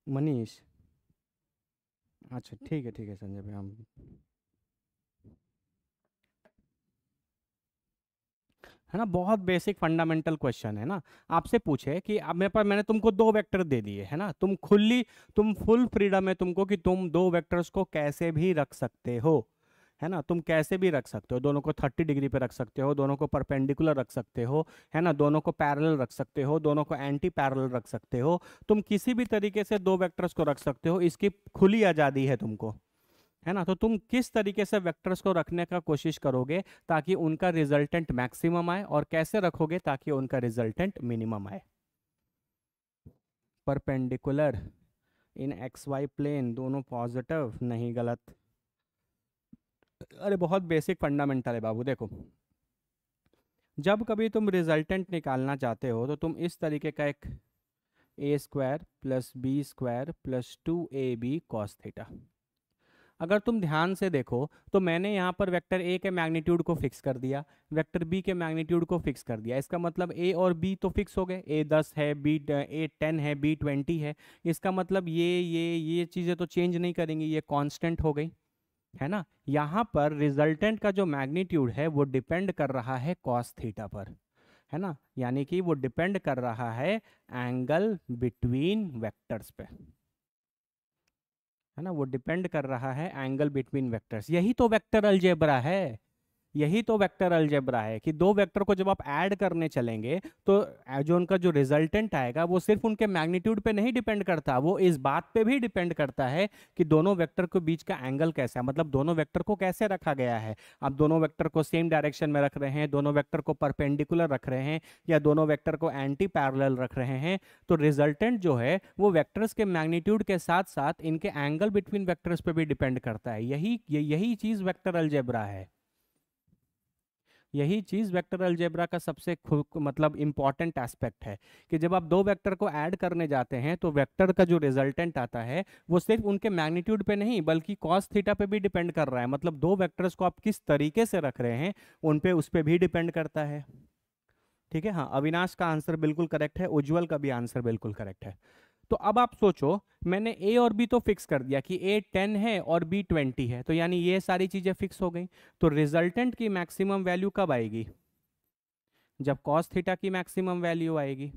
मनीष। अच्छा ठीक है संजय भैया, हम है ना, बहुत बेसिक फंडामेंटल क्वेश्चन है ना। आपसे पूछे कि अब मेरे पास, मैंने तुमको दो वेक्टर दे दिए है ना, तुम फुल फ्रीडम है तुमको कि तुम दो वेक्टर्स को कैसे भी रख सकते हो, है ना, तुम कैसे भी रख सकते हो, दोनों को 30 डिग्री पे रख सकते हो, दोनों को परपेंडिकुलर रख सकते हो, है ना, दोनों को पैरेलल रख सकते हो, दोनों को एंटी पैरेलल रख सकते हो, तुम किसी भी तरीके से दो वेक्टर्स को रख सकते हो, इसकी खुली आज़ादी है तुमको, है ना। तो तुम किस तरीके से वेक्टर्स को रखने का कोशिश करोगे ताकि उनका रिजल्टेंट मैक्सिमम आए, और कैसे रखोगे ताकि उनका रिजल्टेंट मिनिमम आए। परपेंडिकुलर इन एक्स वाई प्लेन, दोनों पॉजिटिव, नहीं गलत। अरे बहुत बेसिक फंडामेंटल है बाबू, देखो, जब कभी तुम रिजल्टेंट निकालना चाहते हो तो तुम इस तरीके का एक A square plus B square plus 2ab cos theta, अगर तुम ध्यान से देखो तो मैंने यहाँ पर वेक्टर ए के मैग्नीट्यूड को फिक्स कर दिया, वेक्टर बी के मैग्नीट्यूड को फिक्स कर दिया, इसका मतलब ए और बी तो फिक्स हो गए, ए 10 है, बी ए 10 है, बी 20 है, इसका मतलब ये चीज़ें तो चेंज नहीं करेंगी, ये कांस्टेंट हो गई, है ना। यहाँ पर रिजल्टेंट का जो मैग्नीट्यूड है वो डिपेंड कर रहा है कॉस थीटा पर, है ना, यानी कि वो डिपेंड कर रहा है एंगल बिटवीन वेक्टर्स पे, है ना, वो डिपेंड कर रहा है एंगल बिटवीन वेक्टर्स। यही तो वेक्टर अलजेब्रा है, यही तो वेक्टर अलजेब्रा है कि दो वेक्टर को जब आप ऐड करने चलेंगे तो जो उनका जो रिजल्टेंट आएगा वो सिर्फ उनके मैग्नीट्यूड पे नहीं डिपेंड करता, वो इस बात पे भी डिपेंड करता है कि दोनों वेक्टर के बीच का एंगल कैसा है, मतलब दोनों वेक्टर को कैसे रखा गया है। आप दोनों वेक्टर को सेम डायरेक्शन में रख रहे हैं, दोनों वेक्टर को परपेंडिकुलर रख रहे हैं, या दोनों वेक्टर को एंटी पैरेलल रख रहे हैं, तो रिजल्टेंट जो है वो वेक्टर्स के मैग्नीट्यूड के साथ साथ इनके एंगल बिटवीन वेक्टर्स पे भी डिपेंड करता है। यही चीज वेक्टर अलजेब्रा है, यही चीज वेक्टर अलजेब्रा का सबसे मतलब इंपॉर्टेंट एस्पेक्ट है कि जब आप दो वेक्टर को ऐड करने जाते हैं तो वेक्टर का जो रिजल्टेंट आता है वो सिर्फ उनके मैग्नीट्यूड पे नहीं बल्कि कॉस थीटा पे भी डिपेंड कर रहा है, मतलब दो वेक्टर्स को आप किस तरीके से रख रहे हैं उन पे, उस पे भी डिपेंड करता है। ठीक है, हाँ, अविनाश का आंसर बिल्कुल करेक्ट है, उज्जवल का भी आंसर बिल्कुल करेक्ट है। तो अब आप सोचो, मैंने ए और बी तो फिक्स कर दिया कि ए 10 है और बी 20 है, तो यानी ये सारी चीजें फिक्स हो गई, तो रिजल्टेंट की मैक्सिमम वैल्यू कब आएगी, जब कॉस थीटा की मैक्सिमम वैल्यू आएगी।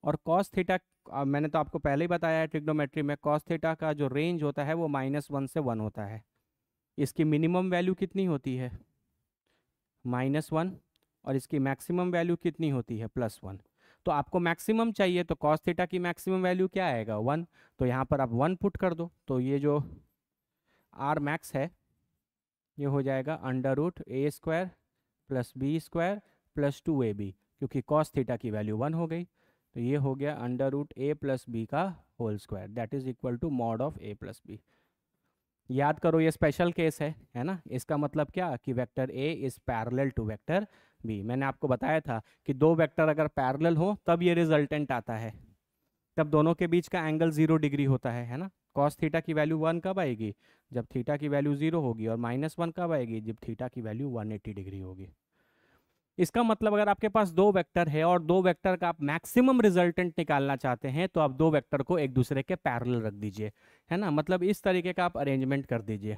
और कॉस थीटा, मैंने तो आपको पहले ही बताया है ट्रिग्नोमेट्री में, कॉस थीटा का जो रेंज होता है वो -1 से 1 होता है, इसकी मिनिमम वैल्यू कितनी होती है, -1, और इसकी मैक्सिमम वैल्यू कितनी होती है, +1। तो आपको मैक्सिमम चाहिए तो कॉस थीटा की मैक्सिमम वैल्यू क्या आएगा, 1, तो यहाँ पर आप 1 पुट कर दो, तो ये जो आर मैक्स है ये हो जाएगा √a² plus B square plus 2ab, क्योंकि कॉस थीटा की वैल्यू 1 हो गई, तो ये हो गया √a प्लस बी का whole square, that is equal to mod of a plus B. याद करो ये स्पेशल केस है ना, इसका मतलब क्या कि vector A is parallel to vector B. मैंने आपको बताया था कि दो वेक्टर अगर पैरेलल हो तब ये रिजल्टेंट आता है, तब दोनों के बीच का एंगल 0 डिग्री होता है ना। कॉस थीटा की वैल्यू 1 कब आएगी, जब थीटा की वैल्यू 0 होगी, और -1 कब आएगी, जब थीटा की वैल्यू 180 डिग्री होगी। इसका मतलब अगर आपके पास दो वेक्टर है और दो वेक्टर का आप मैक्सिमम रिजल्टेंट निकालना चाहते हैं तो आप दो वेक्टर को एक दूसरे के पैरेलल रख दीजिए, है ना, मतलब इस तरीके का आप अरेंजमेंट कर दीजिए,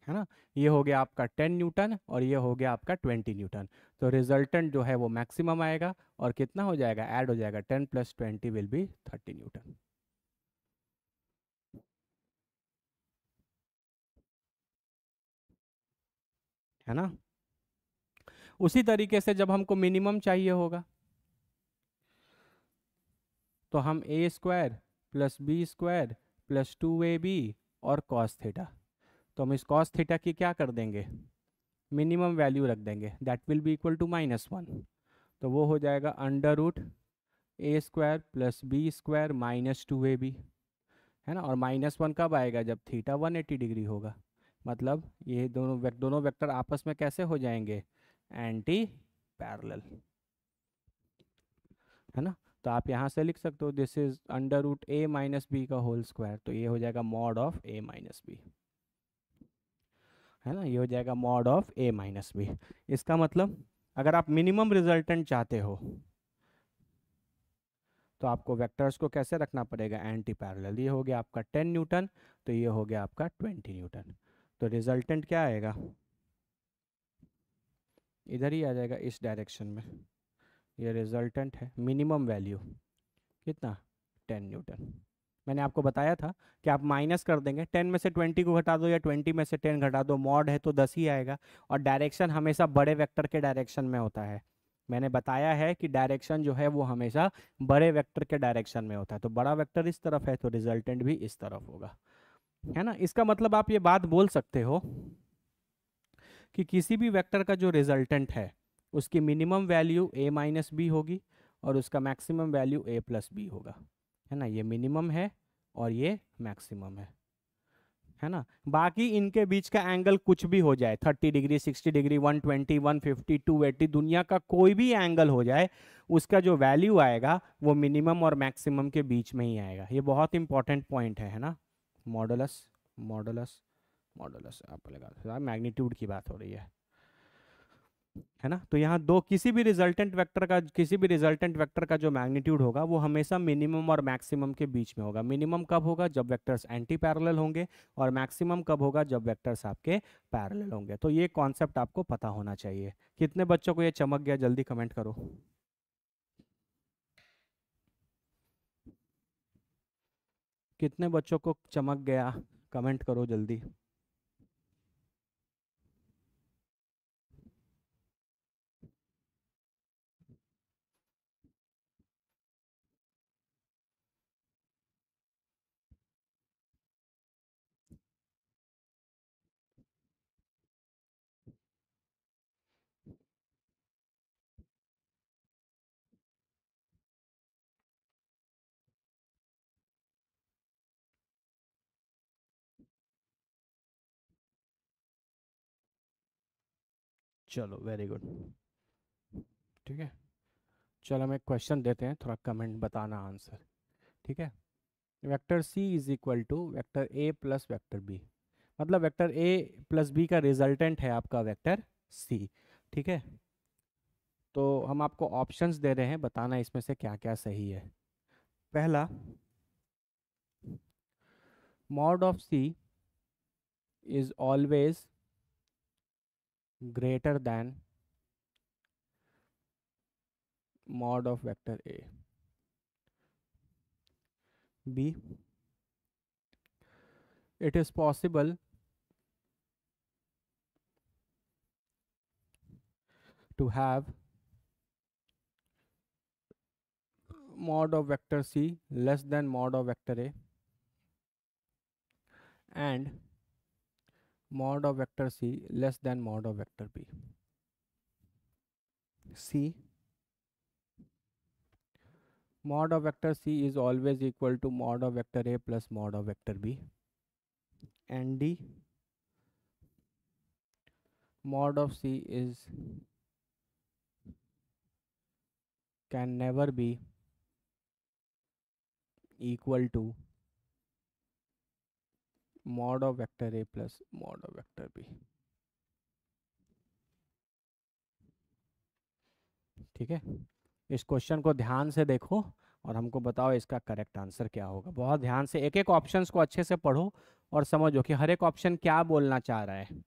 है ना। ये हो गया आपका 10 न्यूटन और ये हो गया आपका 20 न्यूटन, तो रिजल्टेंट जो है वो मैक्सिमम आएगा, और कितना हो जाएगा, ऐड हो जाएगा, 10 + 20 विल बी 30 न्यूटन। है ना। उसी तरीके से जब हमको मिनिमम चाहिए होगा तो हम A square plus B square plus 2ab और कॉस थीटा, तो हम इस कॉस थीटा की क्या कर देंगे, मिनिमम वैल्यू रख देंगे, that will be equal to -1। तो वो हो जाएगा under root A square plus B square -2ab, है ना। और -1 कब आएगा, जब थीटा 180 डिग्री होगा। मतलब ये दोनों वेक्टर आपस में कैसे हो जाएंगे, एंटी पैरेलल, है ना। तो आप यहाँ से लिख सकते हो this is under root A minus B का होल स्क्वायर, तो ये हो जाएगा mod of A minus B, है ना। ये हो जाएगा mod of A minus B. इसका मतलब अगर आप मिनिमम रिजल्टेंट चाहते हो तो आपको वेक्टर्स को कैसे रखना पड़ेगा, एंटी पैरेलल। ये हो गया आपका 10 न्यूटन, तो ये हो गया आपका 20 न्यूटन। तो रिजल्टेंट क्या आएगा, इधर ही आ जाएगा इस डायरेक्शन में। ये रिजल्टेंट है, मिनिमम वैल्यू कितना, 10 न्यूटन। मैंने आपको बताया था कि आप माइनस कर देंगे, 10 में से 20 को घटा दो या 20 में से 10 घटा दो, मॉड है तो 10 ही आएगा। और डायरेक्शन हमेशा बड़े वेक्टर के डायरेक्शन में होता है। मैंने बताया है कि डायरेक्शन जो है वो हमेशा बड़े वेक्टर के डायरेक्शन में होता है। तो बड़ा वेक्टर इस तरफ है तो रिजल्टेंट भी इस तरफ होगा, है ना। इसका मतलब आप ये बात बोल सकते हो कि किसी भी वेक्टर का जो रिजल्टेंट है उसकी minimum value a minus B होगी और उसका maximum value a plus B होगा, है ना। ये मिनिमम है और ये मैक्सिमम है ना। बाकी इनके बीच का एंगल कुछ भी हो जाए, 30 डिग्री, 60 डिग्री, 120, 150, 280, दुनिया का कोई भी एंगल हो जाए, उसका जो वैल्यू आएगा वो मिनिमम और मैक्सिमम के बीच में ही आएगा। ये बहुत इंपॉर्टेंट पॉइंट है ना। मॉडुलस मॉडुलस मॉडुलस आप लगा, मैग्नीट्यूड की बात हो रही है ना। तो यहाँ दो किसी भी रिजल्टेंट वेक्टर का जो मैग्नीट्यूड होगा वो हमेशा मिनिमम और मैक्सिमम के बीच में होगा। मिनिमम कब होगा, जब वेक्टर्स एंटी पैरेलल होंगे, और मैक्सिमम कब होगा, जब वेक्टर्स आपके पैरेलल होंगे। तो ये कॉन्सेप्ट आपको पता होना चाहिए। कितने बच्चों को ये चमक गया, जल्दी कमेंट करो। कितने बच्चों को चमक गया, कमेंट करो जल्दी। चलो वेरी गुड, ठीक है। चलो हम एक क्वेश्चन देते हैं, थोड़ा कमेंट बताना आंसर, ठीक है। Vector C is equal to vector A plus vector B, मतलब वेक्टर ए प्लस बी का रिजल्टेंट है आपका वेक्टर सी, ठीक है। तो हम आपको ऑप्शंस दे रहे हैं, बताना इसमें से क्या क्या सही है। पहला, mod of C is always greater than mod of vector A. B, it is possible to have mod of vector c less than mod of vector a and mod of vector c less than mod of vector b. C, mod of vector c is always equal to mod of vector a plus mod of vector b. And D, mod of c is can never be equal to mod of vector a plus mod of vector b. ठीक है। इस क्वेश्चन को ध्यान से देखो और हमको बताओ इसका करेक्ट आंसर क्या होगा। बहुत ध्यान से एक एक ऑप्शंस को अच्छे से पढ़ो और समझो कि हर एक ऑप्शन क्या बोलना चाह रहा है,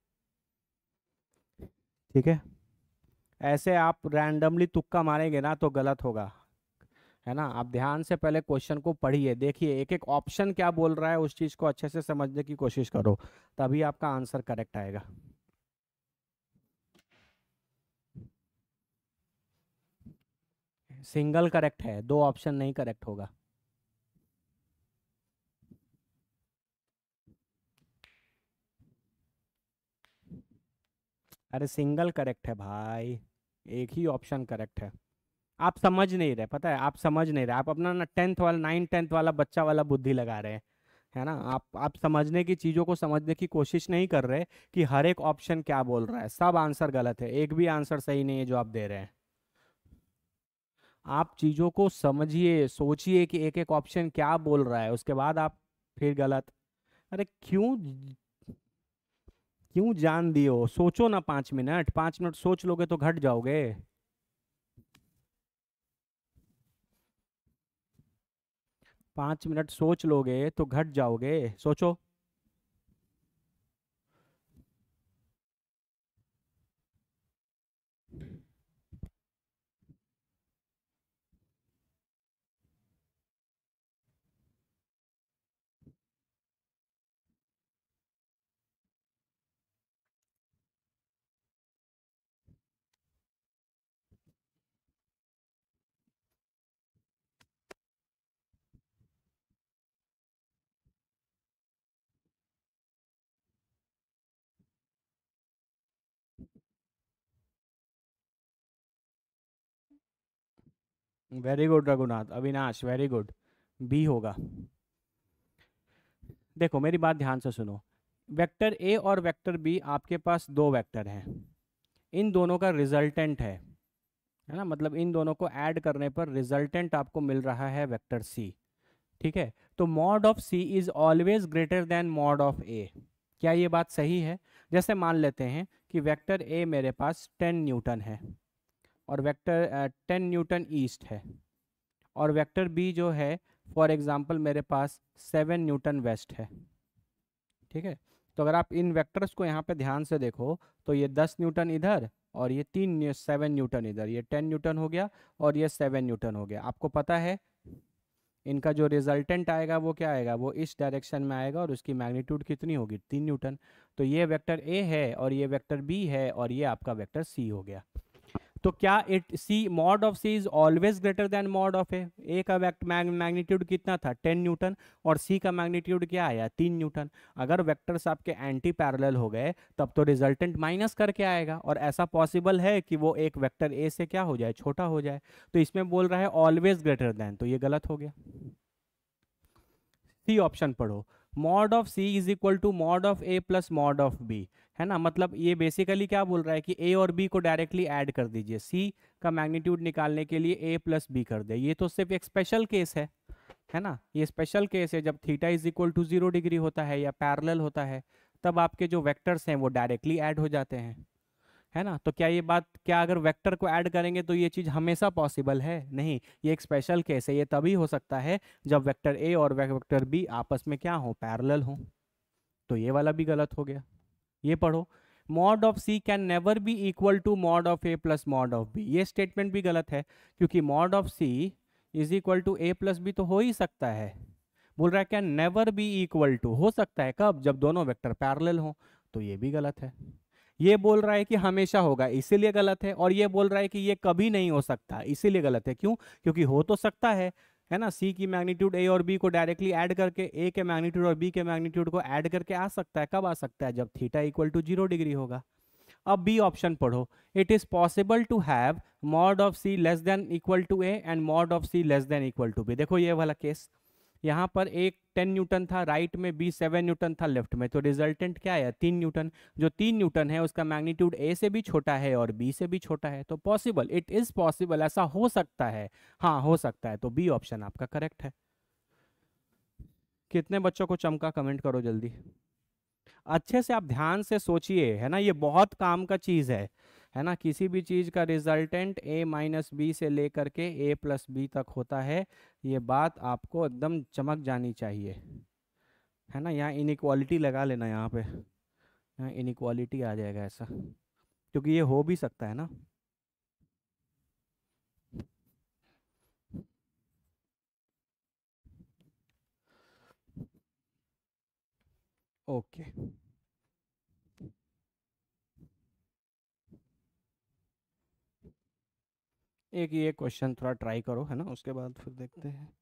ठीक है। ऐसे आप रैंडमली तुक्का मारेंगे ना तो गलत होगा, है ना। आप ध्यान से पहले क्वेश्चन को पढ़िए, देखिए एक एक ऑप्शन क्या बोल रहा है, उस चीज़ को अच्छे से समझने की कोशिश करो, तभी आपका आंसर करेक्ट आएगा। सिंगल करेक्ट है, दो ऑप्शन नहीं करेक्ट होगा। अरे सिंगल करेक्ट है भाई, एक ही ऑप्शन करेक्ट है। आप समझ नहीं रहे, पता है आप समझ नहीं रहे, आप अपना ना टेंथ वाला 9th 10th वाला बच्चा वाला बुद्धि लगा रहे हैं, है ना। आप समझने की चीज़ों को समझने की कोशिश नहीं कर रहे कि हर एक ऑप्शन क्या बोल रहा है। सब आंसर गलत है, एक भी आंसर सही नहीं है जो आप दे रहे हैं। आप चीज़ों को समझिए, सोचिए कि एक एक ऑप्शन क्या बोल रहा है, उसके बाद आप फिर गलत। अरे क्यों, क्यों जान दियो, सोचो ना 5 मिनट, 5 मिनट सोच लोगे तो घट जाओगे। 5 मिनट सोच लोगे तो घट जाओगे, सोचो। Very good Raghunath, Avinash very good. B होगा। देखो मेरी बात ध्यान से सुनो, वेक्टर ए और वेक्टर बी आपके पास दो वेक्टर हैं, इन दोनों का रिजल्टेंट है ना, मतलब इन दोनों को ऐड करने पर रिजल्टेंट आपको मिल रहा है वेक्टर सी। ठीक है, तो mod of C is always greater than mod of A. क्या ये बात सही है? जैसे मान लेते हैं कि वेक्टर ए मेरे पास 10 न्यूटन है, और वेक्टर 10 न्यूटन ईस्ट है, और वेक्टर बी जो है फॉर एग्जांपल मेरे पास 7 न्यूटन वेस्ट है। ठीक है, तो अगर आप इन वेक्टर्स को यहाँ पे ध्यान से देखो, तो ये 10 न्यूटन इधर और ये 7 न्यूटन इधर, ये 10 न्यूटन हो गया और ये 7 न्यूटन हो गया। आपको पता है इनका जो रिजल्टेंट आएगा वो क्या आएगा, वो इस डायरेक्शन में आएगा, और उसकी मैग्नीट्यूड कितनी होगी, 3 न्यूटन। तो ये वेक्टर ए है और ये वेक्टर बी है और ये आपका वेक्टर सी हो गया। तो क्या it C mod of C is always greater than mod of A का मैग्नीट्यूड कितना था, 10 न्यूटन, और सी का मैग्नीट्यूड क्या आया, 3 न्यूटन। अगर वेक्टर्स आपके एंटी पैरेलल हो गए तब तो रिजल्टेंट माइनस करके आएगा, और ऐसा पॉसिबल है कि वो एक वेक्टर ए से क्या हो जाए, छोटा हो जाए। तो इसमें बोल रहा है ऑलवेज ग्रेटर देन, तो ये गलत हो गया। सी ऑप्शन पढ़ो, mod of C is equal to mod of A plus mod of B, है ना। मतलब ये बेसिकली क्या बोल रहा है कि ए और बी को डायरेक्टली ऐड कर दीजिए, सी का मैग्नीट्यूड निकालने के लिए ए प्लस बी कर दे। ये तो सिर्फ एक स्पेशल केस है ना, ये स्पेशल केस है जब theta is equal to 0 degree होता है या पैरेलल होता है, तब आपके जो वेक्टर्स हैं वो डायरेक्टली ऐड हो जाते हैं, है ना। तो क्या ये बात, क्या अगर वेक्टर को ऐड करेंगे तो ये चीज़ हमेशा पॉसिबल है? नहीं, ये एक स्पेशल केस है, ये तभी हो सकता है जब वेक्टर ए और वेक्टर बी आपस में क्या हो, पैरेलल हो। तो ये वाला भी गलत हो गया। ये पढ़ो, mod of C can never be equal to mod of A plus mod of B. ये स्टेटमेंट भी गलत है, क्योंकि mod of C is equal to A plus B तो हो ही सकता है, बोल रहा है can never be equal to, हो सकता है कब, जब दोनों वेक्टर पैरेलल हो। तो ये भी गलत है। ये बोल रहा है कि हमेशा होगा, इसीलिए गलत है, और ये बोल रहा है कि ये कभी नहीं हो सकता, इसीलिए गलत है। क्यों? क्योंकि हो तो सकता है ना, सी की मैग्नीट्यूड ए और बी को डायरेक्टली ऐड करके ए के मैग्नीट्यूड और बी के मैग्नीट्यूड को ऐड करके आ सकता है। कब आ सकता है? जब थीटा इक्वल टू 0 डिग्री होगा। अब बी ऑप्शन पढ़ो, it is possible to have mod of C less than equal to A and mod of C less than equal to B. देखो ये वाला केस, यहाँ पर एक 10 न्यूटन था राइट में, बी 7 न्यूटन था लेफ्ट में, तो रिजल्टेंट क्या आया, 3 न्यूटन। जो 3 न्यूटन है उसका मैग्नीट्यूड ए से भी छोटा है और बी से भी छोटा है, तो पॉसिबल, इट इज पॉसिबल, ऐसा हो सकता है। हाँ हो सकता है, तो बी ऑप्शन आपका करेक्ट है। कितने बच्चों को चमका, कमेंट करो जल्दी। अच्छे से आप ध्यान से सोचिए, है ना, ये बहुत काम का चीज़ है ना। किसी भी चीज़ का रिजल्टेंट ए माइनस बी से लेकर के ए प्लस बी तक होता है, ये बात आपको एकदम चमक जानी चाहिए, है ना। यहाँ इनइक्वालिटी लगा लेना, यहाँ पे यहाँ इनइक्वालिटी आ जाएगा ऐसा, क्योंकि ये हो भी सकता है ना। ओके, एक ये क्वेश्चन थोड़ा ट्राई करो, है ना, उसके बाद फिर देखते हैं।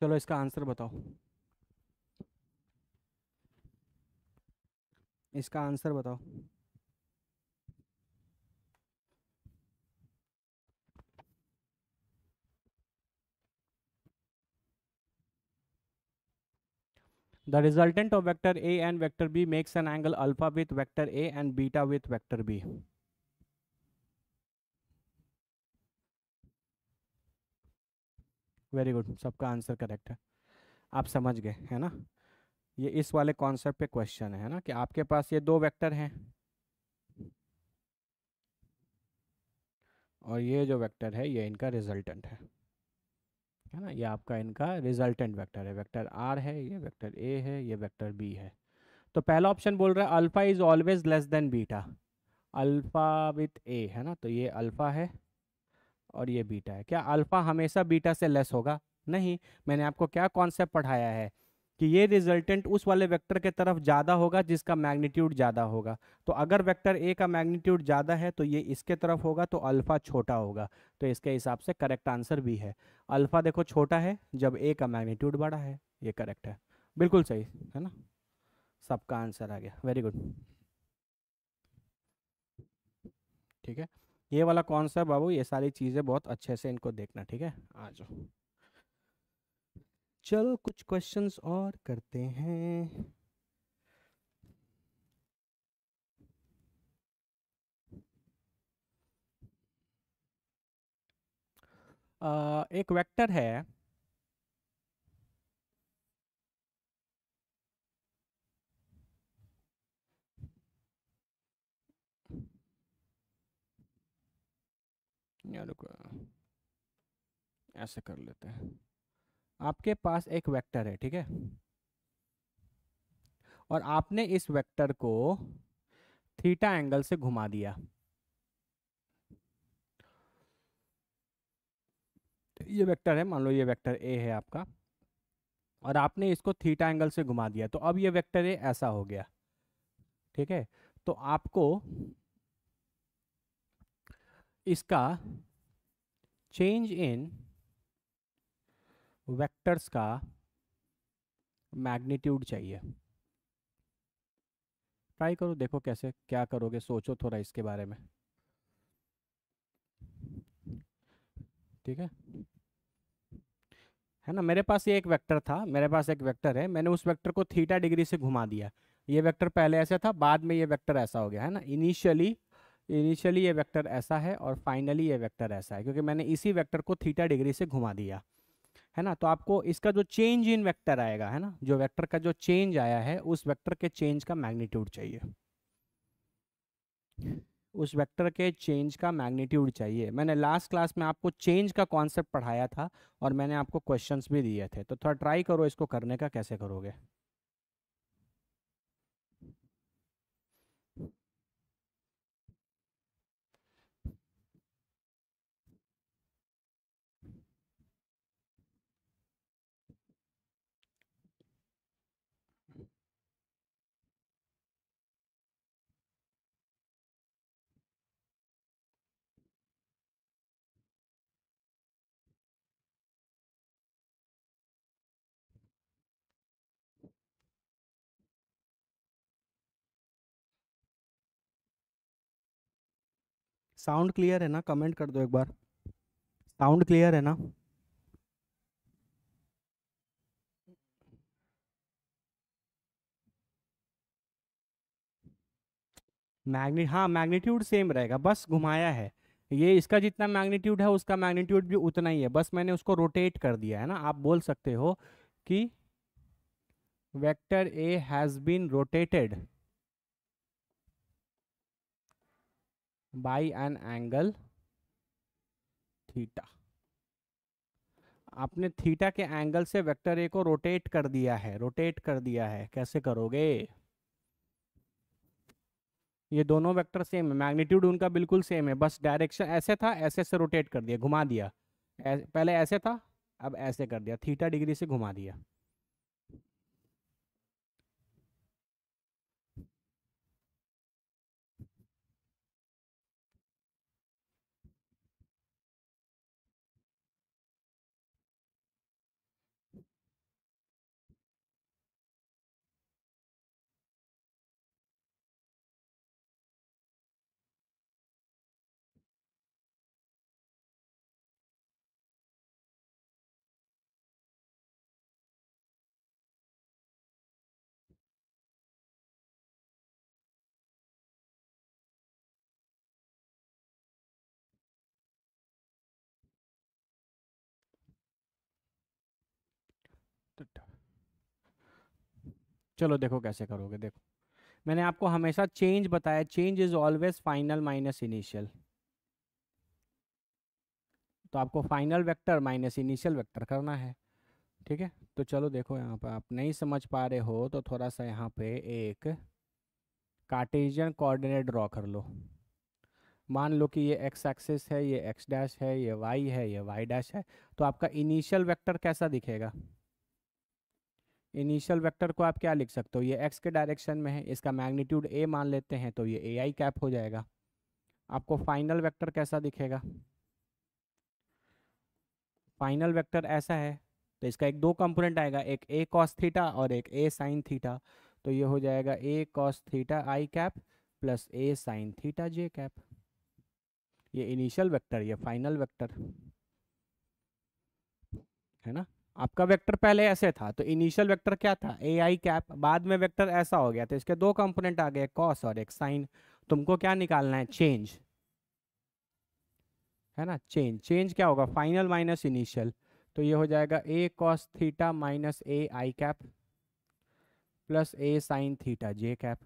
चलो इसका आंसर बताओ, इसका आंसर बताओ। The resultant of vector A and vector B makes an angle alpha with vector A and beta with vector B. Very good, सबका आंसर करेक्ट है। आप समझ गए है ना, ये इस वाले कॉन्सेप्ट पे क्वेश्चन है ना, कि आपके पास ये दो वेक्टर हैं और ये जो वेक्टर है ये इनका रिजल्टेंट है ना, ये आपका इनका रिजल्टेंट वेक्टर है, वेक्टर आर है, ये वेक्टर ए है, ये वेक्टर बी है। तो पहला ऑप्शन बोल रहा है alpha is always less than beta, alpha with A, है ना, तो ये अल्फा है और ये बीटा है। क्या अल्फा हमेशा बीटा से लेस होगा? नहीं। मैंने आपको क्या कॉन्सेप्ट पढ़ाया है कि ये रिजल्टेंट उस वाले वेक्टर के तरफ ज़्यादा होगा जिसका मैग्नीट्यूड ज़्यादा होगा। तो अगर वेक्टर ए का मैग्नीट्यूड ज़्यादा है तो ये इसके तरफ होगा, तो अल्फा छोटा होगा। तो इसके हिसाब से करेक्ट आंसर भी है। अल्फा देखो छोटा है जब ए का मैग्नीट्यूड बड़ा है, ये करेक्ट है, बिल्कुल सही है ना। सबका आंसर आ गया, वेरी गुड। ठीक है, ये वाला कॉन्सेप्ट बाबू, ये सारी चीज़ें बहुत अच्छे से इनको देखना, ठीक है। आ जाओ, चलो कुछ क्वेश्चंस और करते हैं। एक वेक्टर है, या रुको, ऐसे कर लेते हैं। आपके पास एक वेक्टर है, ठीक है, और आपने इस वेक्टर को थीटा एंगल से घुमा दिया। ये वेक्टर है, मान लो ये वेक्टर ए है आपका, और आपने इसको थीटा एंगल से घुमा दिया, तो अब ये वेक्टर ए ऐसा हो गया, ठीक है। तो आपको इसका चेंज इन वेक्टर्स का मैग्नीट्यूड चाहिए। ट्राई करो, देखो कैसे क्या करोगे, सोचो थोड़ा इसके बारे में, ठीक है। है ना, मेरे पास ये एक वेक्टर था, मेरे पास एक वेक्टर है, मैंने उस वेक्टर को थीटा डिग्री से घुमा दिया। ये वेक्टर पहले ऐसा था, बाद में ये वेक्टर ऐसा हो गया, है ना। इनिशियली इनिशियली ये वेक्टर ऐसा है और फाइनली ये वेक्टर ऐसा है, क्योंकि मैंने इसी वेक्टर को थीटा डिग्री से घुमा दिया, है ना। तो आपको इसका जो चेंज इन वेक्टर आएगा, है ना, जो वेक्टर का जो चेंज आया है उस वेक्टर के चेंज का मैग्नीट्यूड चाहिए, उस वेक्टर के चेंज का मैग्नीट्यूड चाहिए। मैंने लास्ट क्लास में आपको चेंज का कॉन्सेप्ट पढ़ाया था और मैंने आपको क्वेश्चंस भी दिए थे, तो थोड़ा ट्राई करो इसको करने का, कैसे करोगे। साउंड क्लियर है ना? कमेंट कर दो एक बार, साउंड क्लियर है ना? हाँ मैग्नीट्यूड सेम रहेगा, बस घुमाया है। ये इसका जितना मैग्नीट्यूड है उसका मैग्नीट्यूड भी उतना ही है, बस मैंने उसको रोटेट कर दिया है ना। आप बोल सकते हो कि vector A has been rotated by an angle theta. आपने थीटा के एंगल से वेक्टर ए को रोटेट कर दिया है, रोटेट कर दिया है। कैसे करोगे? ये दोनों वेक्टर सेम है, मैग्नीट्यूड उनका बिल्कुल सेम है, बस डायरेक्शन ऐसे था, ऐसे से रोटेट कर दिया, घुमा दिया। पहले ऐसे था, अब ऐसे कर दिया, थीटा डिग्री से घुमा दिया। तो चलो देखो कैसे करोगे, देखो मैंने आपको हमेशा चेंज बताया, change is always final minus initial. तो आपको final vector minus initial vector करना है, ठीक है? तो चलो देखो, यहाँ पे आप नहीं समझ पा रहे हो तो थोड़ा सा यहाँ पे एक कार्टेशियन कोऑर्डिनेट ड्रॉ कर लो। मान लो कि ये एक्स एक्सिस है, ये एक्स डैश है, ये वाई है, ये वाई डैश है। तो आपका इनिशियल वेक्टर कैसा दिखेगा? इनिशियल वेक्टर को आप क्या लिख सकते हो? ये एक्स के डायरेक्शन में है, इसका मैग्नीट्यूड ए मान लेते हैं, तो ये ए आई कैप हो जाएगा। आपको फाइनल वेक्टर कैसा दिखेगा? फाइनल वेक्टर ऐसा है, तो इसका एक दो कंपोनेंट आएगा, एक ए कॉस थीटा और एक ए साइन थीटा। तो ये हो जाएगा ए कॉस थीटा आई कैप प्लस ए साइन थीटा जे कैप। ये इनिशियल वेक्टर, ये फाइनल वेक्टर है ना। आपका वेक्टर पहले ऐसे था, तो इनिशियल वेक्टर क्या था? ए आई कैप। बाद में वेक्टर ऐसा हो गया, तो इसके दो कंपोनेंट आ गए, कॉस और एक साइन। तुमको क्या निकालना है? चेंज, है ना। चेंज, चेंज क्या होगा? Final minus initial. तो ये हो जाएगा ए कॉस थीटा माइनस ए आई कैप प्लस ए साइन थीटा जे कैप।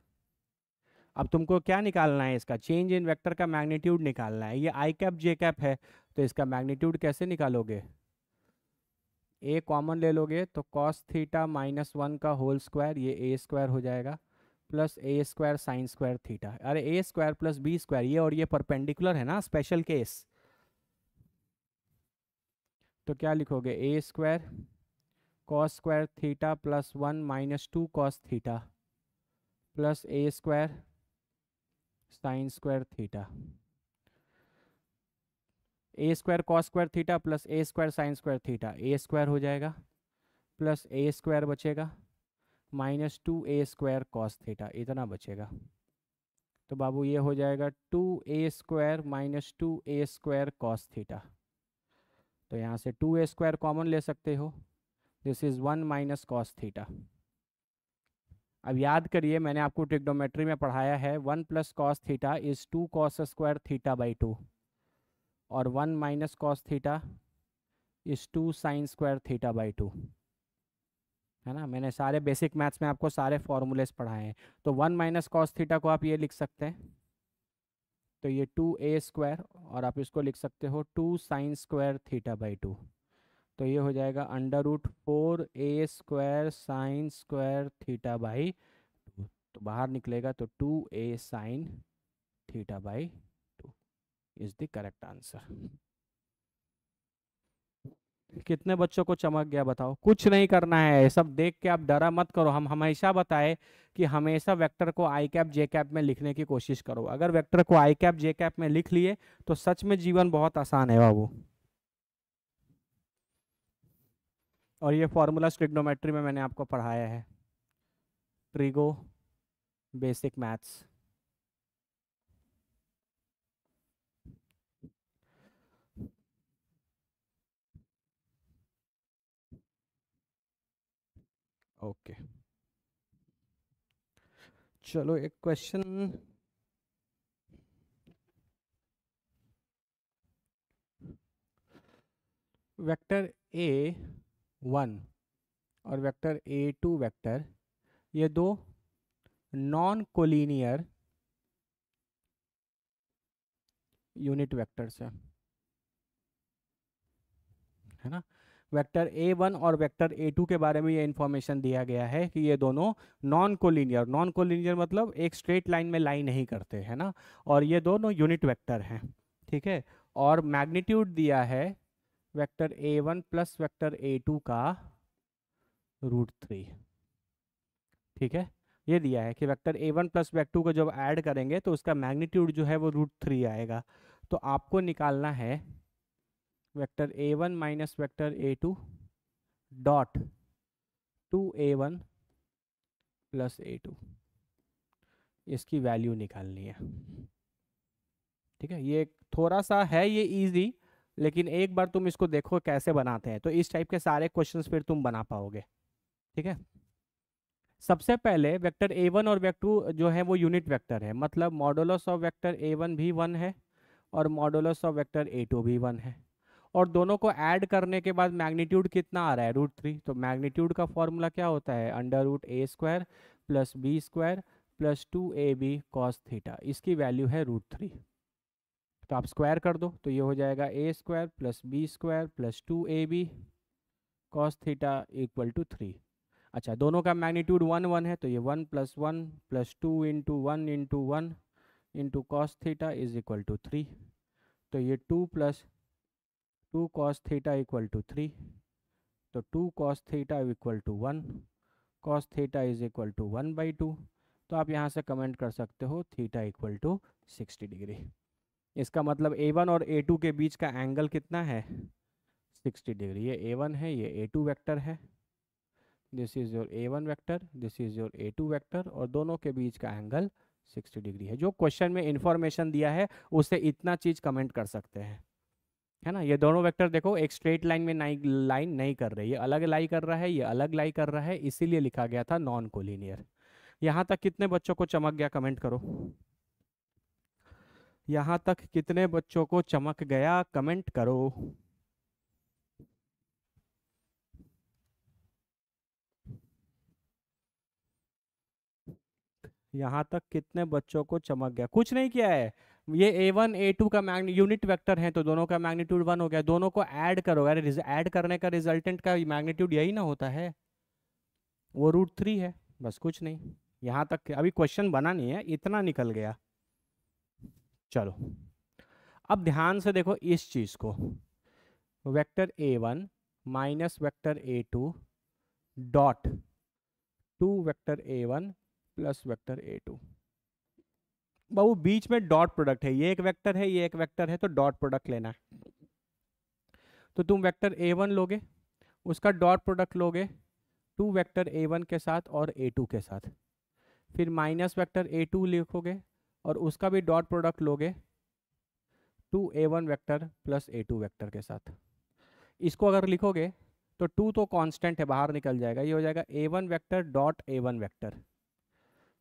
अब तुमको क्या निकालना है? इसका चेंज इन वेक्टर का मैग्नीट्यूड निकालना है। ये आई कैप जे कैप है, तो इसका मैग्नीट्यूड कैसे निकालोगे? ए कॉमन ले लोगे तो कॉस थीटा माइनस वन का होल स्क्वायर, ये ए स्क्वायर हो जाएगा, plus A square sine square theta. अरे ए स्क्वायर प्लस बी स्क्वायर, ये और ये परपेंडिकुलर है ना, स्पेशल केस। तो क्या लिखोगे? A square cos square theta plus one minus two cos theta plus A square sine square theta. A square cos square theta plus A square sine square theta, A square हो जाएगा, प्लस ए स्क्वायर बचेगा minus two A square cos theta, इतना बचेगा। तो बाबू ये हो जाएगा two A square minus two A square cos theta. तो यहाँ से टू ए स्क्वायर कॉमन ले सकते हो, this is one minus cos theta. अब याद करिए, मैंने आपको ट्रिग्नोमेट्री में पढ़ाया है, one plus cos theta is two cos square theta by two, और one minus cos theta is two sine square theta by two, है ना। मैंने सारे बेसिक मैथ्स में आपको सारे फॉर्मूलेस पढ़ाए हैं। तो वन माइनस कॉस थीटा को आप ये लिख सकते हैं, तो ये टू ए स्क्वायर, और आप इसको लिख सकते हो two sine square theta by two. तो ये हो जाएगा under root four A square sine square theta by two. तो बाहर निकलेगा तो two A sine theta by two is the correct answer. कितने बच्चों को चमक गया बताओ? कुछ नहीं करना है, सब देख के आप डरा मत करो। हम हमेशा बताए कि हमेशा वेक्टर को आई कैप जे कैप में लिखने की कोशिश करो। अगर वेक्टर को आई कैप जे कैप में लिख लिए तो सच में जीवन बहुत आसान है बाबू। और ये फॉर्मूला ट्रिग्नोमेट्री में मैंने आपको पढ़ाया है, ट्रिगो बेसिक मैथ्स। ओके, चलो एक क्वेश्चन। वेक्टर A1 और वेक्टर A2 वेक्टर, ये दो नॉन कोलिनियर यूनिट वेक्टर्स है ना। वेक्टर A1 और वेक्टर A2 के बारे में ये इंफॉर्मेशन दिया गया है कि ये दोनों नॉन कोलिनियर मतलब एक स्ट्रेट लाइन में लाई नहीं करते, है ना। और ये दोनों यूनिट वेक्टर हैं, ठीक है। और मैग्नीट्यूड दिया है vector A1 plus vector A2 का √3, ठीक है। ये दिया है कि वेक्टर A1 प्लस वेक्टर 2 को जब ऐड करेंगे तो उसका मैग्नीट्यूड जो है वो √3 आएगा। तो आपको निकालना है vector A1 minus vector A2 dot 2A1 plus A2, इसकी वैल्यू निकालनी है, ठीक है। ये थोड़ा सा है ये इजी, लेकिन एक बार तुम इसको देखो कैसे बनाते हैं तो इस टाइप के सारे क्वेश्चंस फिर तुम बना पाओगे, ठीक है। सबसे पहले वेक्टर A1 और वेक्टर 2 जो है वो यूनिट वेक्टर है, मतलब मॉडुलस ऑफ वेक्टर A1 भी 1 है और मॉडुलस ऑफ वेक्टर A2 भी 1 है। और दोनों को ऐड करने के बाद मैग्नीट्यूड कितना आ रहा है √3। तो मैग्नीट्यूड का फॉर्मूला क्या होता है, √A² plus B² plus 2AB cos theta, इसकी वैल्यू है √3। तो आप स्क्वायर कर दो तो ये हो जाएगा A² plus B² plus 2AB cos theta equal to 3। अच्छा, दोनों का मैग्नीट्यूड 1 1 है तो ये 1 plus 1 plus 2 into 1 into 1 into cos theta is equal to 3। तो ये 2 plus 2 cos theta equal to 3, तो 2 cos theta equal to 1, cos theta is equal to 1/2। तो आप यहाँ से कमेंट कर सकते हो थीटा इक्वल टू 60 डिग्री। इसका मतलब A1 और A2 के बीच का एंगल कितना है, 60 डिग्री। ये A1 है, ये A2 वेक्टर है, this is your A1 vector, this is your A2 vector, और दोनों के बीच का एंगल 60 डिग्री है। जो क्वेश्चन में इंफॉर्मेशन दिया है उससे इतना चीज कमेंट कर सकते हैं, है ना। ये दोनों वेक्टर देखो एक स्ट्रेट लाइन में लाइन नहीं कर रहे, ये अलग लाई कर रहा है, ये अलग लाई कर रहा है, इसीलिए लिखा गया था नॉन कोलिनियर। यहाँ तक कितने बच्चों को चमक गया, कमेंट करो। यहाँ तक कितने बच्चों को चमक गया, कमेंट करो। यहाँ तक कितने बच्चों को चमक गया, कुछ नहीं किया है। ये A1 A2 का यूनिट वेक्टर है तो दोनों का मैग्नीट्यूड 1 हो गया, दोनों को ऐड करो, अरे ऐड करने का रिजल्टेंट का मैग्नीट्यूड यही ना होता है, वो √3 है, बस कुछ नहीं। यहाँ तक अभी क्वेश्चन बना नहीं है, इतना निकल गया। चलो अब ध्यान से देखो इस चीज को, vector A1 minus vector A2 dot 2 vector A1 plus vector A2। बाबू बीच में डॉट प्रोडक्ट है, ये एक वेक्टर है ये एक वेक्टर है तो डॉट प्रोडक्ट लेना है। तो तुम वेक्टर A1 लोगे, उसका डॉट प्रोडक्ट लोगे 2 वेक्टर A1 के साथ और A2 के साथ, फिर माइनस वेक्टर A2 लिखोगे और उसका भी डॉट प्रोडक्ट लोगे 2A1 vector plus A2 vector के साथ। इसको अगर लिखोगे तो 2 तो कांस्टेंट है बाहर निकल जाएगा, ये हो जाएगा A1 vector dot A1 vector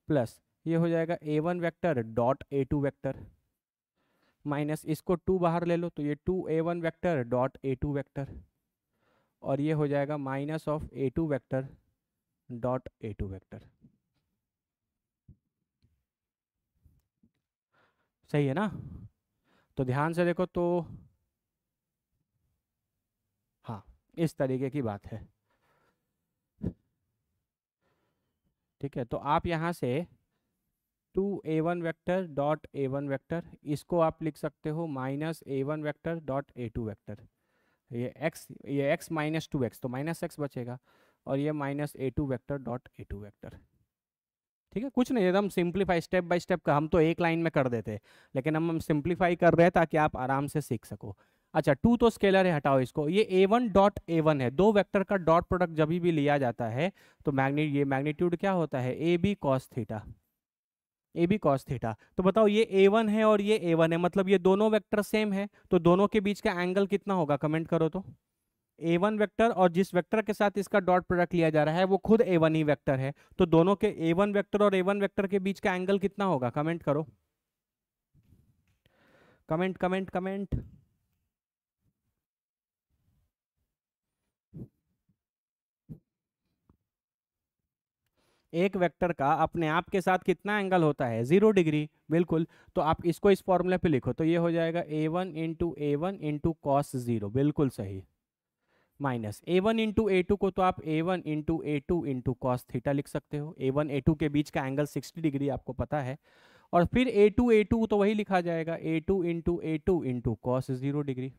plus ये हो जाएगा A1 vector dot A2 vector, minus इसको 2 बाहर ले लो तो ये 2A1 vector dot A2 vector, और ये हो जाएगा minus of A2 vector dot A2 vector. सही है ना। तो ध्यान से देखो तो हाँ, इस तरीके की बात है, ठीक है। तो आप यहाँ से 2A1 vector dot A1 vector, इसको आप लिख सकते हो minus A1 vector dot A2 vector, ये x माइनस 2x तो माइनस x बचेगा, और ये minus A2 vector dot A2 vector, ठीक है। कुछ नहीं, एकदम सिंप्लीफाई स्टेप बाय स्टेप का, हम तो एक लाइन में कर देते, लेकिन हम सिंप्लीफाई कर रहे हैं ताकि आप आराम से सीख सको। अच्छा 2 तो स्केलर है, हटाओ इसको, ये A1 डॉट A1 है, दो वेक्टर का डॉट प्रोडक्ट जब भी लिया जाता है तो ये मैग्नीट्यूड क्या होता है, AB cos theta, AB cos theta. तो बताओ ये A1 है और ये A1 है, मतलब ये दोनों वेक्टर सेम है, तो दोनों के बीच का एंगल कितना होगा, कमेंट करो तो। A1 वेक्टर और जिस वेक्टर के साथ इसका डॉट प्रोडक्ट लिया जा रहा है वो खुद A1 ही वेक्टर है, तो दोनों के A1 वेक्टर और A1 वेक्टर के बीच का एंगल कितना होगा? कमेंट करो, कमेंट कमेंट कमेंट। एक वेक्टर का अपने आप के साथ कितना एंगल होता है? 0 डिग्री, बिल्कुल। तो आप इसको इस फॉर्मूले पे लिखो, तो ये हो जाएगा A1 into A1 into cos 0, बिल्कुल सही, माइनस A1 इंटू A2 को तो आप A1 into A2 into cos theta लिख सकते हो। A1 A2 के बीच का एंगल 60 डिग्री आपको पता है। और फिर A2 तो वही लिखा जाएगा A2 into A2 into cos 0 degree.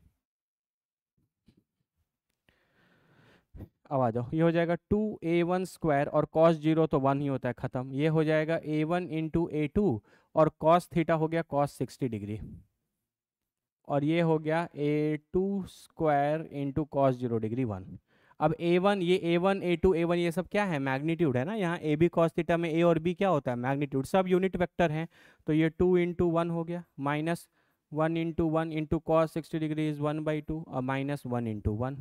अब आ जाओ, ये हो जाएगा 2A1 स्क्वायर और कॉस 0 तो 1 ही होता है, खत्म। ये हो जाएगा A1 इंटू A2 और कॉस थीटा हो गया कॉस 60 डिग्री। और ये हो गया A2 square into cos 0 degree 1। अब A1, ये A1 A2 A1 ये सब क्या है? मैग्नीट्यूड है ना। यहाँ ए बी कॉस थीटा में A और B क्या होता है? मैग्नीट्यूड, सब यूनिट वेक्टर हैं। तो ये 2 इंटू 1 हो गया, minus 1 into 1 into cos 60 degree is 1/2 और माइनस 1 इंटू 1।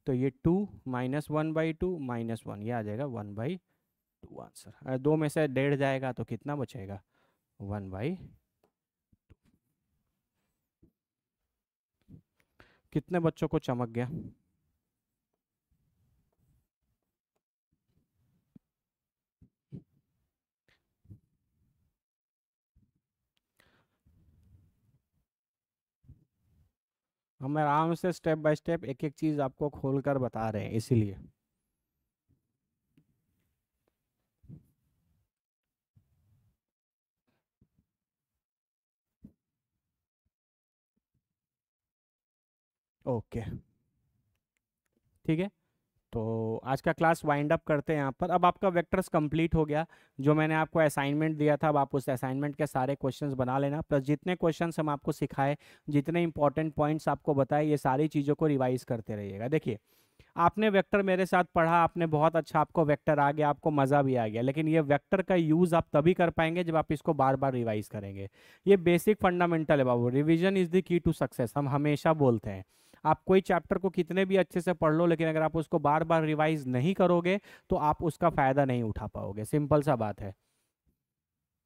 तो ये 2 - 1/2 - 1 ये आ जाएगा 1/2 आंसर। दो में से 1.5 जाएगा तो कितना बचेगा? 1/। कितने बच्चों को चमक गया? हम आराम से स्टेप बाय स्टेप एक एक चीज आपको खोल कर बता रहे हैं, इसीलिए। ओके, ठीक है। तो आज का क्लास वाइंड अप करते हैं यहाँ पर। अब आपका वेक्टर्स कंप्लीट हो गया। जो मैंने आपको असाइनमेंट दिया था, अब आप उस असाइनमेंट के सारे क्वेश्चंस बना लेना, प्लस जितने क्वेश्चंस हम आपको सिखाए, जितने इंपॉर्टेंट पॉइंट्स आपको बताए, ये सारी चीज़ों को रिवाइज करते रहिएगा। देखिए, आपने वेक्टर मेरे साथ पढ़ा, आपने बहुत अच्छा, आपको वेक्टर आ गया, आपको मज़ा भी आ गया, लेकिन ये वेक्टर का यूज़ आप तभी कर पाएंगे जब आप इसको बार बार रिवाइज करेंगे। ये बेसिक फंडामेंटल है बाबू, revision is the key to success, हम हमेशा बोलते हैं। आप कोई चैप्टर को कितने भी अच्छे से पढ़ लो, लेकिन अगर आप उसको बार बार रिवाइज नहीं करोगे तो आप उसका फ़ायदा नहीं उठा पाओगे, सिंपल सा बात है।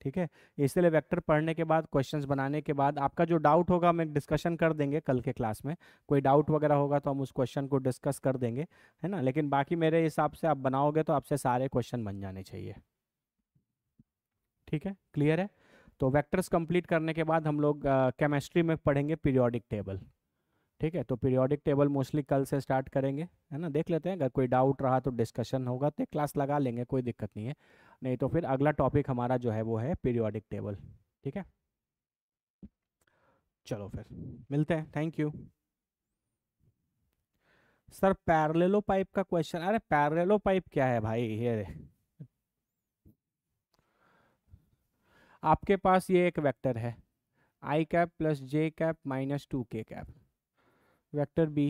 ठीक है। इसलिए वेक्टर पढ़ने के बाद, क्वेश्चंस बनाने के बाद, आपका जो डाउट होगा हम एक डिस्कशन कर देंगे कल के क्लास में। कोई डाउट वगैरह होगा तो हम उस क्वेश्चन को डिस्कस कर देंगे, है ना। लेकिन बाकी मेरे हिसाब से आप बनाओगे तो आपसे सारे क्वेश्चन बन जाने चाहिए। ठीक है, क्लियर है। तो वेक्टर्स कंप्लीट करने के बाद हम लोग केमिस्ट्री में पढ़ेंगे पीरियोडिक टेबल। ठीक है, तो पीरियोडिक टेबल मोस्टली कल से स्टार्ट करेंगे, है ना। देख लेते हैं, अगर कोई डाउट रहा तो डिस्कशन होगा तो क्लास लगा लेंगे, कोई दिक्कत नहीं है। नहीं तो फिर अगला टॉपिक हमारा जो है वो है पीरियोडिक टेबल। ठीक है, चलो फिर मिलते हैं, थैंक यू। सर पैरेललो पाइप का क्वेश्चन, अरे पैरेललो पाइप क्या है भाई? ये आपके पास ये एक वेक्टर है, I cap plus J cap minus 2k cap. Vector B,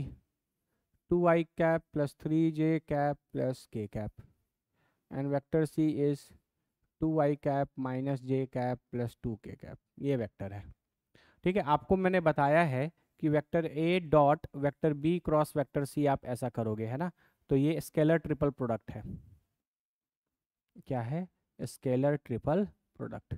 2i cap plus 3j cap plus k cap. And vector C is 2i cap minus J cap plus 2k cap. ये वेक्टर है। ठीक है, आपको मैंने बताया है कि vector A dot vector B cross vector C आप ऐसा करोगे, है ना। तो ये स्केलर ट्रिपल प्रोडक्ट है। क्या है? Scalar triple product.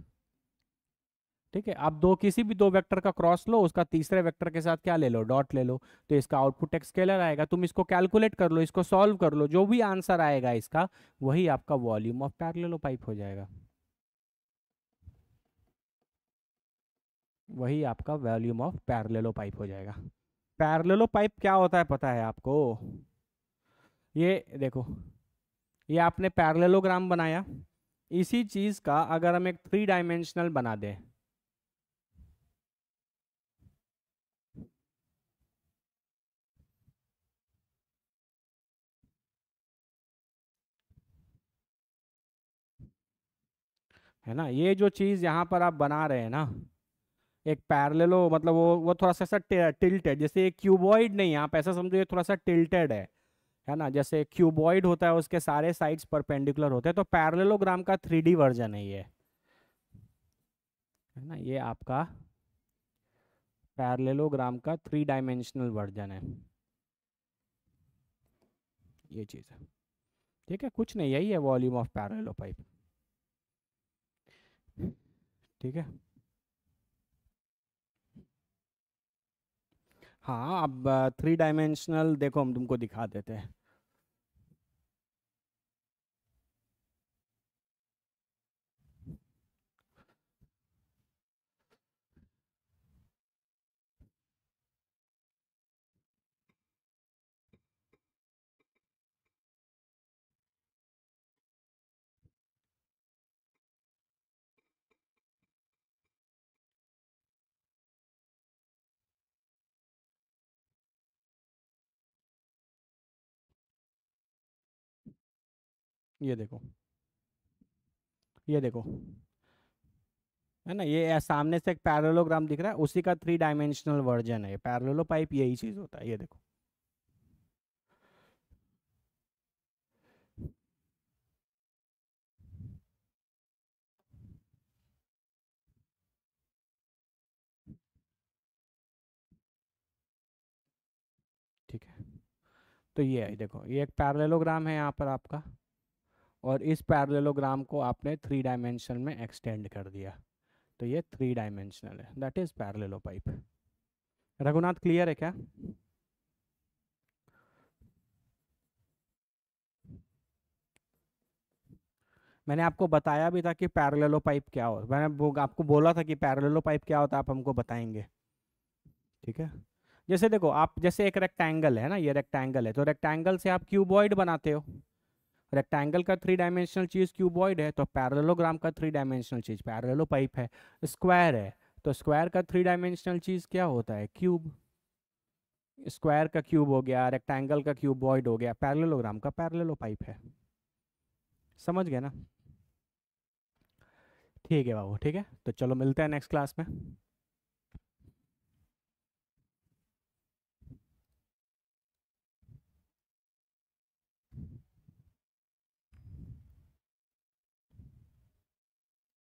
ठीक है, आप दो, किसी भी दो वेक्टर का क्रॉस लो, उसका तीसरे वेक्टर के साथ क्या ले लो? डॉट ले लो, तो इसका आउटपुट एक स्केलर आएगा। तुम इसको कैलकुलेट कर लो, इसको सॉल्व कर लो, जो भी आंसर आएगा इसका, वही आपका वॉल्यूम ऑफ पैरेललोपाइप हो जाएगा। वही आपका वॉल्यूम ऑफ पैरेललोपाइप हो जाएगा। पैरेललोपाइप क्या होता है पता है आपको? ये देखो, ये आपने पैरेललोग्राम बनाया, इसी चीज का अगर हम एक 3 डायमेंशनल बना दें, है ना, ये जो चीज यहाँ पर आप बना रहे हैं ना, एक पैरेललो मतलब वो थोड़ा सा ऐसा टिल्टेड, जैसे एक क्यूबॉइड नहीं, आप ऐसा समझो ये थोड़ा सा टिल्टेड है ना। जैसे क्यूबॉइड होता है, उसके सारे साइड्स परपेंडिकुलर होते हैं, तो पैरेललोग्राम का 3D वर्जन है ये, है ना। ये आपका पैरेललोग्राम का 3 डायमेंशनल वर्जन है। ये चीज़ है। ठीक है, कुछ नहीं, यही है वॉल्यूम ऑफ पैरेललोपाइप। ठीक है। हाँ, अब 3 डायमेंशनल देखो, हम तुमको दिखा देते हैं। ये देखो, ये देखो, है ना, ये सामने से एक पैरेललोग्राम दिख रहा है, उसी का 3 डायमेंशनल वर्जन है पैरेललोपाइप, यही चीज़ होता है, ये देखो। ठीक है, तो ये है, देखो, ये एक पैरेललोग्राम है यहाँ पर आपका, और इस पैरेललोग्राम को आपने 3 डायमेंशन में एक्सटेंड कर दिया, तो ये 3 डायमेंशनल है, दैट इज पैरेललोपाइप। रघुनाथ, क्लियर है क्या? मैंने आपको बताया भी था कि पैरेललोपाइप क्या हो, मैंने आपको बोला था कि पैरेललोपाइप क्या होता है, आप हमको बताएंगे। ठीक है, जैसे देखो, आप जैसे एक रेक्टेंगल है ना, ये रेक्टेंगल है, तो रेक्टेंगल से आप क्यूबॉइड बनाते हो। रेक्टेंगल का 3 डायमेंशनल चीज क्यूबॉइड है, तो पैरेललोग्राम का 3 डायमेंशनल चीज पैरेललोपाइप है। स्क्वायर है, तो स्क्वायर का 3 डायमेंशनल चीज क्या होता है? क्यूब। स्क्वायर का क्यूब हो गया, रेक्टेंगल का क्यूबॉइड हो गया, पैरेललोग्राम का पैरेललोपाइप है। समझ गए ना? ठीक है बाबू, ठीक है, तो चलो मिलते हैं नेक्स्ट क्लास में।